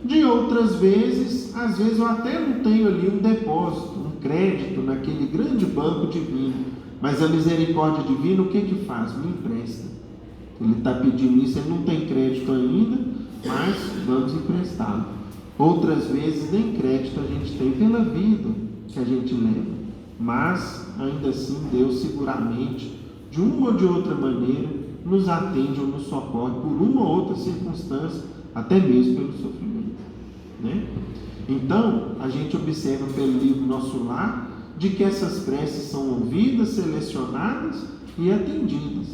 De outras vezes, às vezes eu até não tenho ali um depósito, um crédito naquele grande banco divino, mas a misericórdia divina o que faz? Me empresta. Ele está pedindo isso, ele não tem crédito ainda, mas vamos emprestá-lo. Outras vezes nem crédito a gente tem pela vida que a gente leva, mas ainda assim Deus seguramente, de uma ou de outra maneira, nos atende ou nos socorre por uma ou outra circunstância, até mesmo pelo sofrimento, né? Então a gente observa pelo livro Nosso Lar de que essas preces são ouvidas, selecionadas e atendidas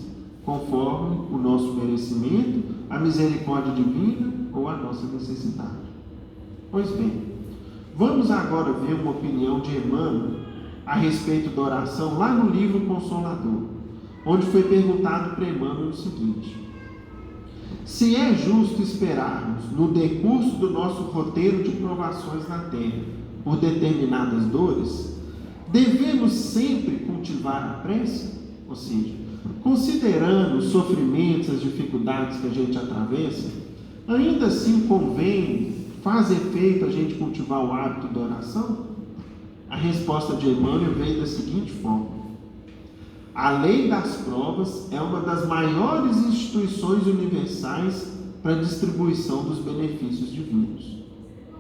conforme o nosso merecimento, a misericórdia divina ou a nossa necessidade. Pois bem, vamos agora ver uma opinião de Emmanuel a respeito da oração lá no livro Consolador, onde foi perguntado para Emmanuel o seguinte: se é justo esperarmos no decurso do nosso roteiro de provações na terra por determinadas dores, devemos sempre cultivar a prece? Ou seja, considerando os sofrimentos, as dificuldades que a gente atravessa, ainda assim convém, faz efeito a gente cultivar o hábito da oração? A resposta de Emmanuel veio da seguinte forma: a lei das provas é uma das maiores instituições universais para a distribuição dos benefícios divinos.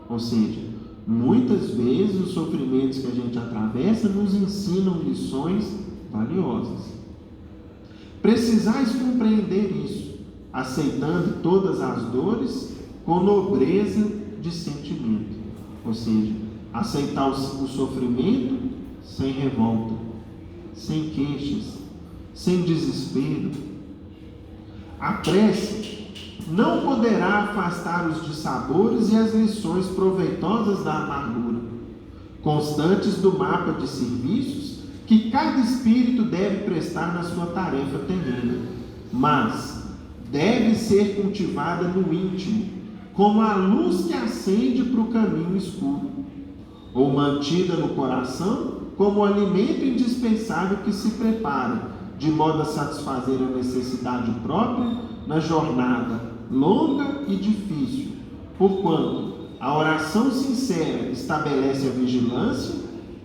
Ou seja, muitas vezes os sofrimentos que a gente atravessa nos ensinam lições valiosas. Precisais compreender isso, aceitando todas as dores com nobreza de sentimento. Ou seja, aceitar o sofrimento sem revolta, sem queixas, sem desespero. A prece não poderá afastar os dissabores e as lições proveitosas da amargura, constantes do mapa de serviços que cada espírito deve prestar na sua tarefa terrena, mas deve ser cultivada no íntimo, como a luz que acende para o caminho escuro, ou mantida no coração como o alimento indispensável que se prepara, de modo a satisfazer a necessidade própria na jornada longa e difícil, porquanto A oração sincera estabelece a vigilância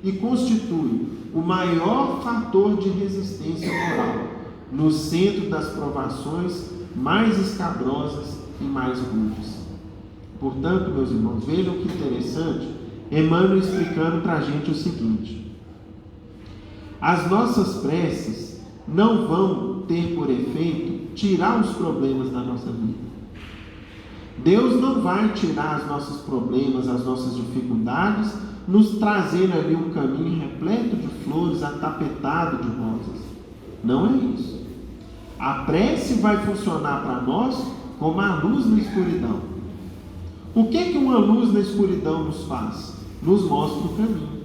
e constitui o maior fator de resistência moral no centro das provações mais escabrosas e mais rudes. Portanto, meus irmãos, vejam que interessante, Emmanuel explicando para a gente o seguinte: as nossas preces não vão ter por efeito tirar os problemas da nossa vida. Deus não vai tirar os nossos problemas, as nossas dificuldades, nos trazendo ali um caminho repleto de flores, atapetado de rosas. Não é isso. A prece vai funcionar para nós como a luz na escuridão. O que uma luz na escuridão nos faz? Nos mostra o caminho.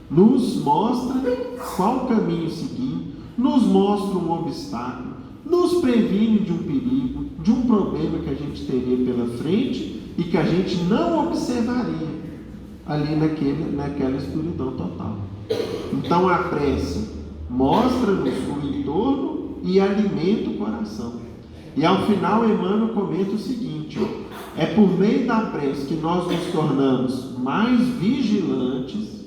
Nos mostra qual caminho seguir, nos mostra um obstáculo, nos previne de um perigo, de um problema que a gente teria pela frente e que a gente não observaria ali naquela escuridão total. Então a prece mostra-nos o entorno e alimenta o coração. E ao final Emmanuel comenta o seguinte: é por meio da prece que nós nos tornamos mais vigilantes.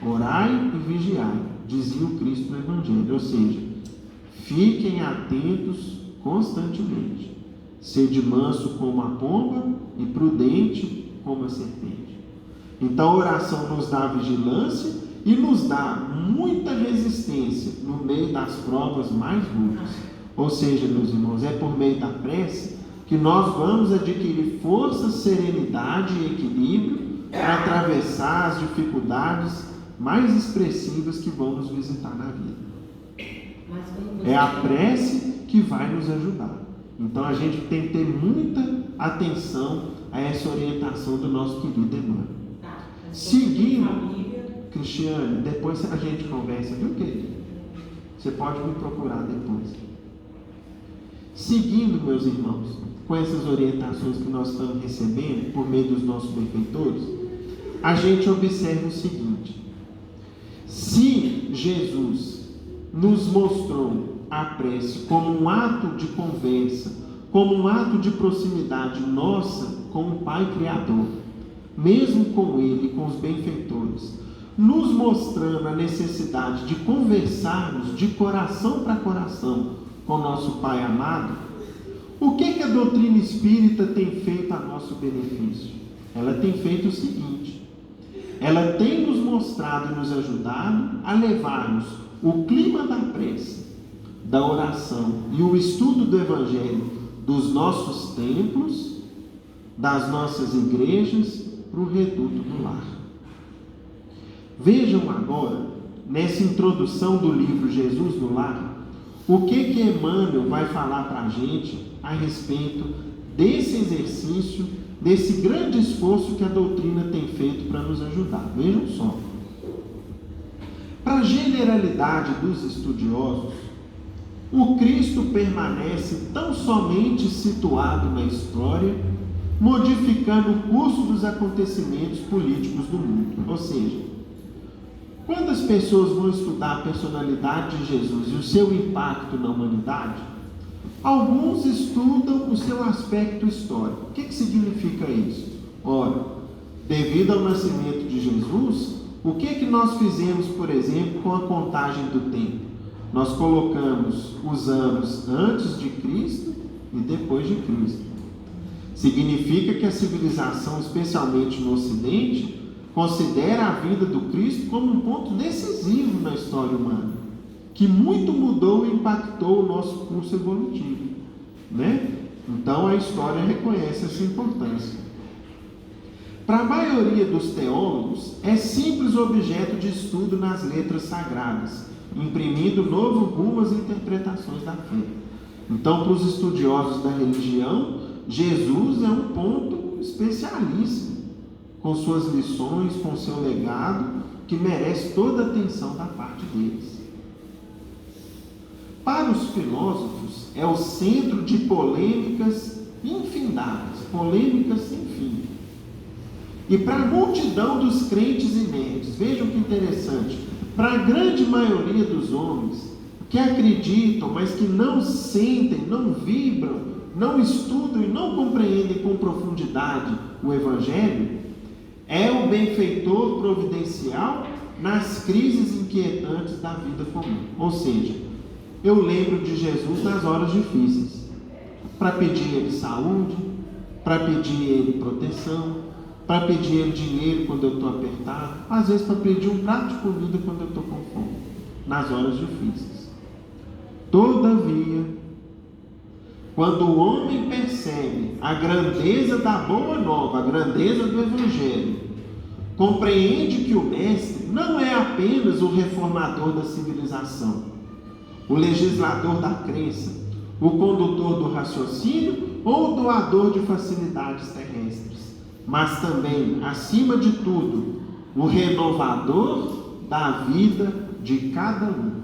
Orai e vigiai, dizia o Cristo no Evangelho, ou seja, fiquem atentos constantemente, sede manso como a pomba e prudente como a serpente. Então a oração nos dá vigilância e nos dá muita resistência no meio das provas mais duras. Ou seja, meus irmãos, é por meio da prece que nós vamos adquirir força, serenidade e equilíbrio para atravessar as dificuldades mais expressivas que vão nos visitar na vida. É a prece que vai nos ajudar. Então a gente tem que ter muita atenção a essa orientação do nosso querido Emmanuel. Seguindo, Cristiane, depois a gente conversa, viu, querido? Você pode me procurar depois. Seguindo, meus irmãos, com essas orientações que nós estamos recebendo por meio dos nossos benfeitores, a gente observa o seguinte: se Jesus nos mostrou a prece como um ato de conversa, como um ato de proximidade nossa com o Pai Criador, mesmo com Ele e com os benfeitores, nos mostrando a necessidade de conversarmos de coração para coração com nosso Pai amado, o que a doutrina espírita tem feito a nosso benefício? Ela tem feito o seguinte: ela tem nos mostrado e nos ajudado a levarmos o clima da prece, da oração e o estudo do Evangelho dos nossos templos, das nossas igrejas, para o reduto do lar. Vejam agora, nessa introdução do livro Jesus no Lar, o que Emmanuel vai falar para a gente a respeito desse exercício, desse grande esforço que a doutrina tem feito para nos ajudar. Vejam só. Para a generalidade dos estudiosos, o Cristo permanece tão somente situado na história, modificando o curso dos acontecimentos políticos do mundo. Ou seja, quando as pessoas vão estudar a personalidade de Jesus e o seu impacto na humanidade, alguns estudam o seu aspecto histórico. O que significa isso? Ora, devido ao nascimento de Jesus, o que nós fizemos, por exemplo, com a contagem do tempo? Nós colocamos os anos antes de Cristo e depois de Cristo. Significa que a civilização, especialmente no Ocidente, considera a vida do Cristo como um ponto decisivo na história humana, que muito mudou e impactou o nosso curso evolutivo, né? Então a história reconhece essa importância. Para a maioria dos teólogos, é simples objeto de estudo nas letras sagradas, imprimindo novo rumo às interpretações da fé. Então, para os estudiosos da religião, Jesus é um ponto especialíssimo, com suas lições, com seu legado, que merece toda a atenção da parte deles. Para os filósofos, é o centro de polêmicas infindáveis, polêmicas sem fim. E para a multidão dos crentes inertes, vejam que interessante, para a grande maioria dos homens que acreditam, mas que não sentem, não vibram não estudam e não compreendem com profundidade o Evangelho, é o benfeitor providencial nas crises inquietantes da vida comum. Ou seja, eu lembro de Jesus nas horas difíceis, para pedir a Ele saúde, para pedir a Ele proteção, para pedir a Ele dinheiro quando eu estou apertado, às vezes para pedir um prato de comida quando eu estou com fome, nas horas difíceis. Todavia, quando o homem percebe a grandeza da boa nova, a grandeza do Evangelho, compreende que o Mestre não é apenas o reformador da civilização, o legislador da crença, o condutor do raciocínio ou o doador de facilidades terrestres, mas também, acima de tudo, o renovador da vida de cada um.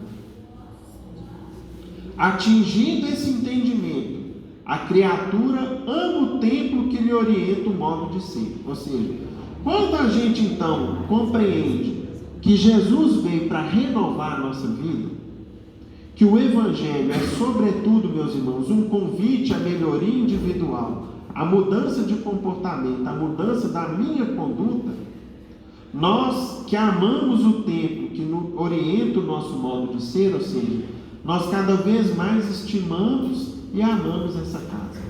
Atingindo esse entendimento, a criatura ama o templo que lhe orienta o modo de ser. Ou seja, quando a gente então compreende que Jesus veio para renovar a nossa vida, que o Evangelho é sobretudo, meus irmãos, um convite à melhoria individual, à mudança de comportamento, à mudança da minha conduta, nós que amamos o templo que orienta o nosso modo de ser, ou seja, nós cada vez mais estimamos e amamos essa casa.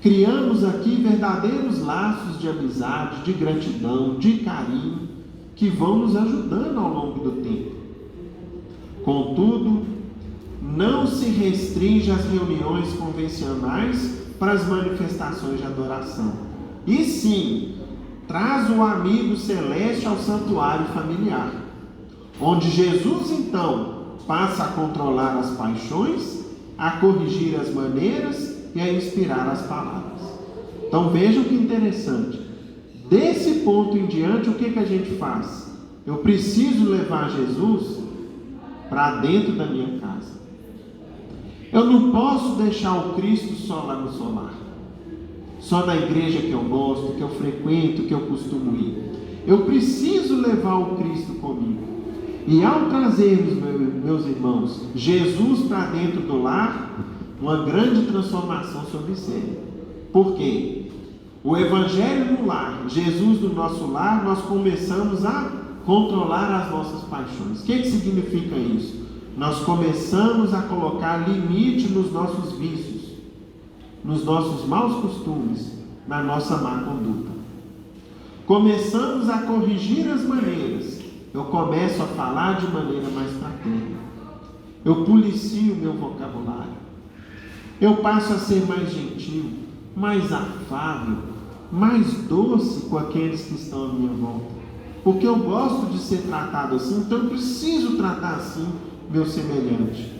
Criamos aqui verdadeiros laços de amizade, de gratidão, de carinho, que vão nos ajudando ao longo do tempo. Contudo, não se restringe às reuniões convencionais para as manifestações de adoração. E sim, traz o amigo celeste ao santuário familiar, onde Jesus então passa a controlar as paixões, a corrigir as maneiras e a inspirar as palavras. Então vejam que interessante. Desse ponto em diante, o que a gente faz? Eu preciso levar Jesus para dentro da minha casa. Eu não posso deixar o Cristo só lá no solar, só na igreja que eu gosto, que eu frequento, que eu costumo ir. Eu preciso levar o Cristo comigo. E ao trazermos, meus irmãos, Jesus para dentro do lar, uma grande transformação se observa. Por quê? O Evangelho no lar, Jesus no nosso lar, nós começamos a controlar as nossas paixões. O que significa isso? Nós começamos a colocar limite nos nossos vícios, nos nossos maus costumes, na nossa má conduta. Começamos a corrigir as maneiras. Eu começo a falar de maneira mais fraterna. Eu policio o meu vocabulário. Eu passo a ser mais gentil, mais afável, mais doce com aqueles que estão à minha volta. Porque eu gosto de ser tratado assim, então eu preciso tratar assim meu semelhante.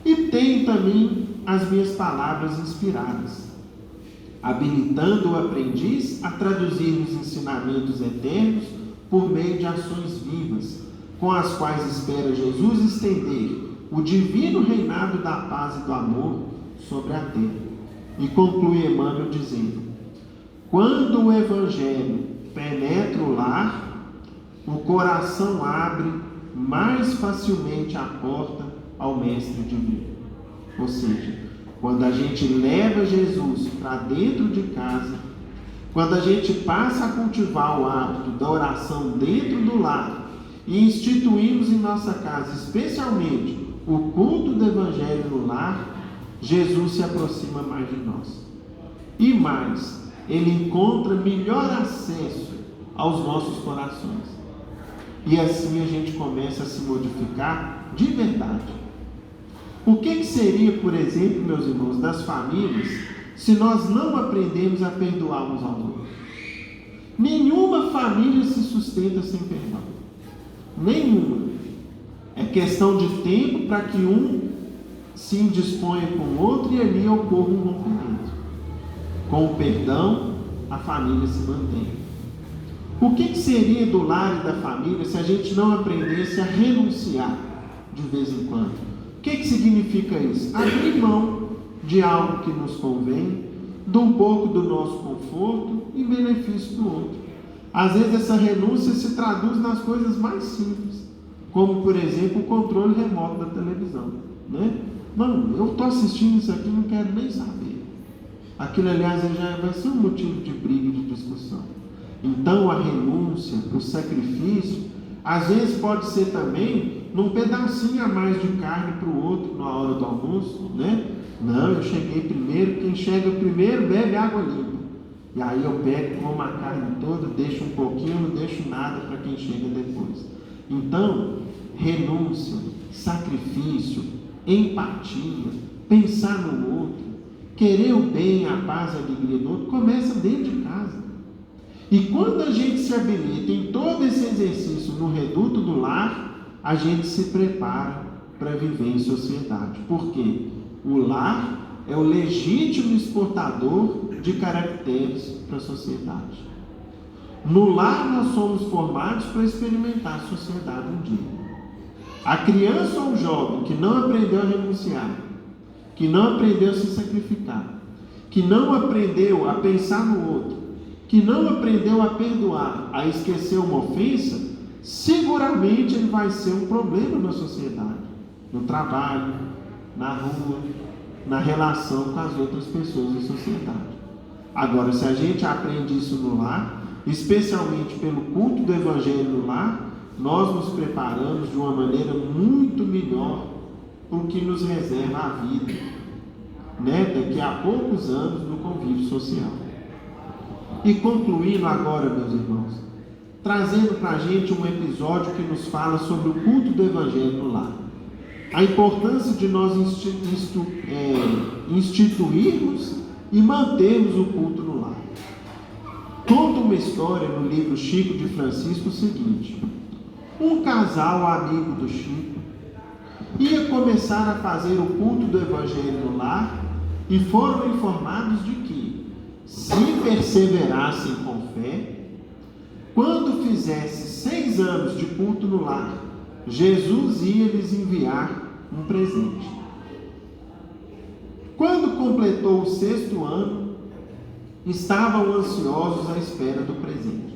E tenho também as minhas palavras inspiradas, habilitando o aprendiz a traduzir os ensinamentos eternos por meio de ações vivas, com as quais espera Jesus estender o divino reinado da paz e do amor sobre a terra. E conclui Emmanuel dizendo: quando o Evangelho penetra o lar, o coração abre mais facilmente a porta ao Mestre Divino. Ou seja, quando a gente leva Jesus para dentro de casa, quando a gente passa a cultivar o hábito da oração dentro do lar e instituímos em nossa casa, especialmente o culto do Evangelho no lar, Jesus se aproxima mais de nós. E mais, Ele encontra melhor acesso aos nossos corações. E assim a gente começa a se modificar de verdade. O que seria, por exemplo, meus irmãos, das famílias, se nós não aprendemos a perdoar uns aos outros? Nenhuma família se sustenta sem perdão. Nenhuma. É questão de tempo para que um se indisponha com o outro e ali ocorra um rompimento. Com o perdão, a família se mantém. O que seria do lar e da família se a gente não aprendesse a renunciar de vez em quando? O que significa isso? Abrir mão de algo que nos convém, de um pouco do nosso conforto em benefício do outro. Às vezes essa renúncia se traduz nas coisas mais simples, como por exemplo o controle remoto da televisão, né? Não, eu estou assistindo isso aqui e não quero nem saber. aquilo, aliás, já vai ser um motivo de briga e de discussão. Então, a renúncia, o sacrifício, às vezes pode ser também num pedacinho a mais de carne para o outro na hora do almoço, né? Não, eu cheguei primeiro, quem chega primeiro bebe água limpa. E aí eu pego, como a carne toda, deixo um pouquinho, não deixo nada para quem chega depois. Então, renúncia, sacrifício, empatia, pensar no outro, querer o bem, a paz, a alegria do outro, começa dentro de casa. E quando a gente se habilita em todo esse exercício no reduto do lar, a gente se prepara para viver em sociedade. Por quê? O lar é o legítimo exportador de caracteres para a sociedade. No lar nós somos formados para experimentar a sociedade um dia. A criança ou o jovem que não aprendeu a renunciar, que não aprendeu a se sacrificar, que não aprendeu a pensar no outro, que não aprendeu a perdoar, a esquecer uma ofensa, seguramente ele vai ser um problema na sociedade, no trabalho, na rua, na relação com as outras pessoas da sociedade. Agora, se a gente aprende isso no lar, especialmente pelo culto do Evangelho no lar, nós nos preparamos de uma maneira muito melhor para o que nos reserva a vida, né? Daqui a poucos anos no convívio social. E concluindo agora, meus irmãos, trazendo para a gente um episódio que nos fala sobre o culto do Evangelho no lar. A importância de nós instituirmos e mantermos o culto no lar. Conta uma história no livro Chico de Francisco o seguinte: um casal amigo do Chico ia começar a fazer o culto do Evangelho no lar e foram informados de que, se perseverassem com fé, quando fizesse 6 anos de culto no lar, Jesus ia lhes enviar um presente. Quando completou o 6º ano, estavam ansiosos à espera do presente.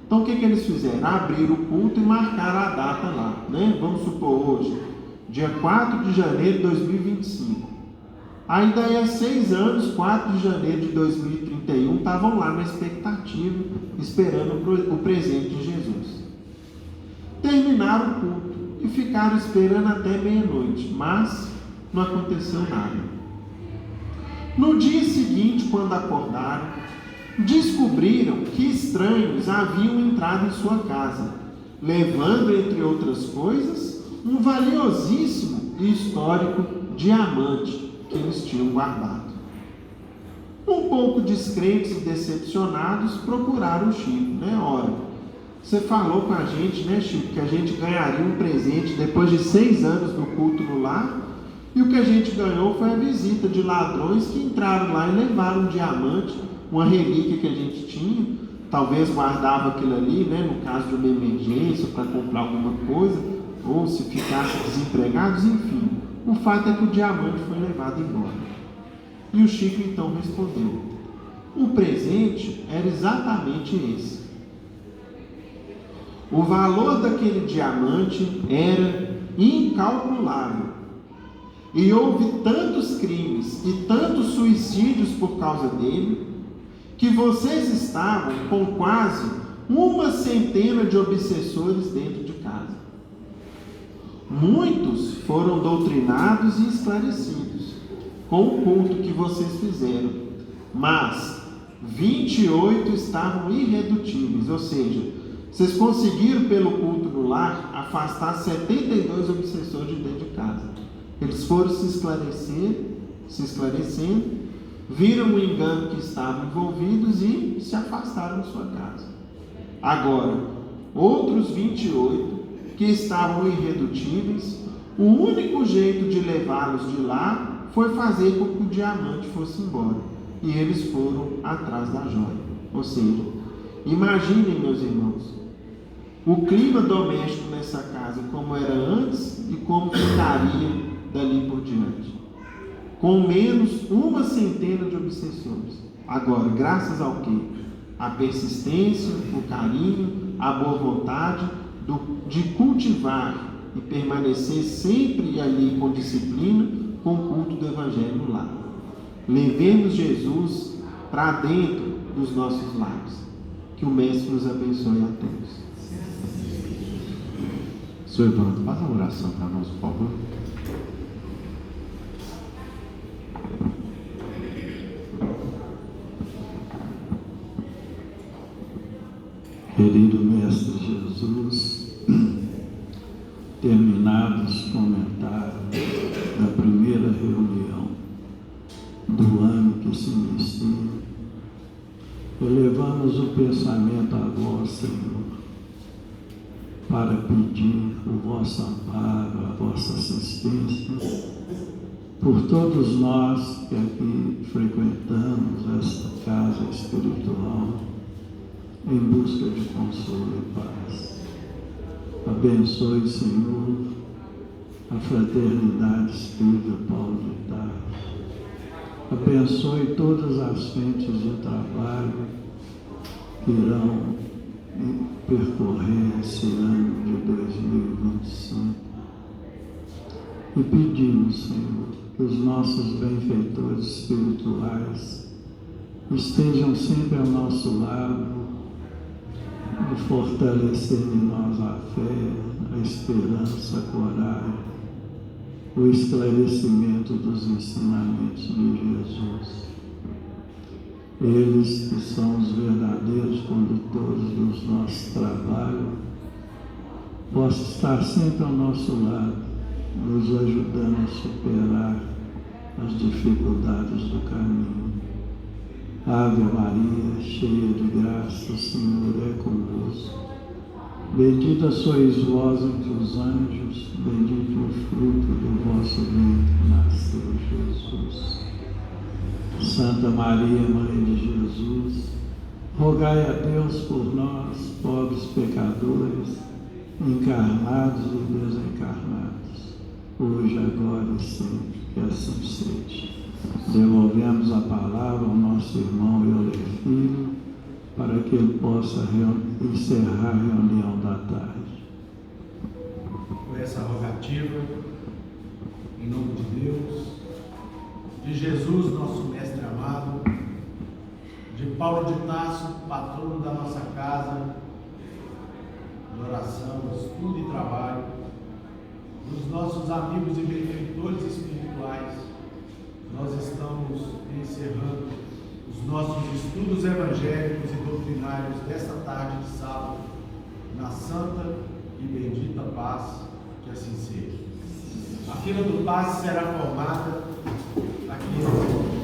Então o que eles fizeram? Abriram o culto e marcaram a data lá, né? Vamos supor hoje, dia 4 de janeiro de 2025. Aí daí a 6 anos, 4 de janeiro de 2031, estavam lá na expectativa, esperando o presente de Jesus. Terminaram o culto e ficaram esperando até meia-noite, mas não aconteceu nada. No dia seguinte, quando acordaram, descobriram que estranhos haviam entrado em sua casa, levando, entre outras coisas, um valiosíssimo e histórico diamante que eles tinham guardado. Um pouco descrentes e decepcionados, procuraram o Chico, né? Ora, você falou com a gente, né, Chico, que a gente ganharia um presente depois de 6 anos do culto no lar, e o que a gente ganhou foi a visita de ladrões que entraram lá e levaram um diamante, uma relíquia que a gente tinha, talvez guardava aquilo ali, né, no caso de uma emergência, para comprar alguma coisa, ou se ficassem desempregados, enfim. O fato é que o diamante foi levado embora. E o Chico então respondeu: o presente era exatamente esse. O valor daquele diamante era incalculável. E houve tantos crimes e tantos suicídios por causa dele, que vocês estavam com quase 100 de obsessores dentro de casa. Muitos foram doutrinados e esclarecidos com o culto que vocês fizeram, mas 28 estavam irredutíveis, ou seja, vocês conseguiram pelo culto no lar afastar 72 obsessores de dentro de casa. Eles foram se esclarecendo, viram o engano que estavam envolvidos e se afastaram de sua casa. Agora, outros 28 que estavam irredutíveis, o único jeito de levá-los de lá foi fazer com que o diamante fosse embora. E eles foram atrás da joia. Ou seja, imaginem, meus irmãos, o clima doméstico nessa casa, como era antes e como ficaria dali por diante. Com menos 100 de obsessores. Agora, graças ao quê? A persistência, o carinho, a boa vontade de cultivar e permanecer sempre ali com disciplina, com o culto do Evangelho no lar. Levemos Jesus para dentro dos nossos lares. Que o Mestre nos abençoe a todos. Senhor Evandro, faz uma oração para nós, por favor. Querido Mestre Jesus, terminados os comentários da primeira reunião do ano que se inicia, elevamos o pensamento a vós, Senhor, para pedir o vosso amparo, a vossa assistência, por todos nós que aqui frequentamos esta casa espiritual, em busca de consolo e paz. Abençoe, Senhor, a Fraternidade Espírita Paulo de Tarso. Abençoe todas as frentes de trabalho que irão percorrer esse ano de 2025. E pedimos, Senhor, que os nossos benfeitores espirituais estejam sempre ao nosso lado, de fortalecer em nós a fé, a esperança, a coragem, o esclarecimento dos ensinamentos de Jesus. Eles que são os verdadeiros condutores do nosso trabalho, possam estar sempre ao nosso lado, nos ajudando a superar as dificuldades do caminho. Ave Maria, cheia de graça, o Senhor é convosco. Bendita sois vós entre os anjos, bendito o fruto do vosso ventre, nasceu Jesus. Santa Maria, Mãe de Jesus, rogai a Deus por nós, pobres pecadores, encarnados e desencarnados, hoje, agora e sempre, que assim seja. Devolvemos a palavra ao nosso irmão Euler Filho, para que ele possa encerrar a reunião da tarde. Por essa rogativa, em nome de Deus, de Jesus, nosso Mestre amado, de Paulo de Tarso, patrono da nossa casa, de oração, estudo e trabalho, dos nossos amigos e benfeitores espirituais, nós estamos encerrando os nossos estudos evangélicos e doutrinários desta tarde de sábado, na santa e bendita paz, que assim seja. A fila do passe será formada aqui.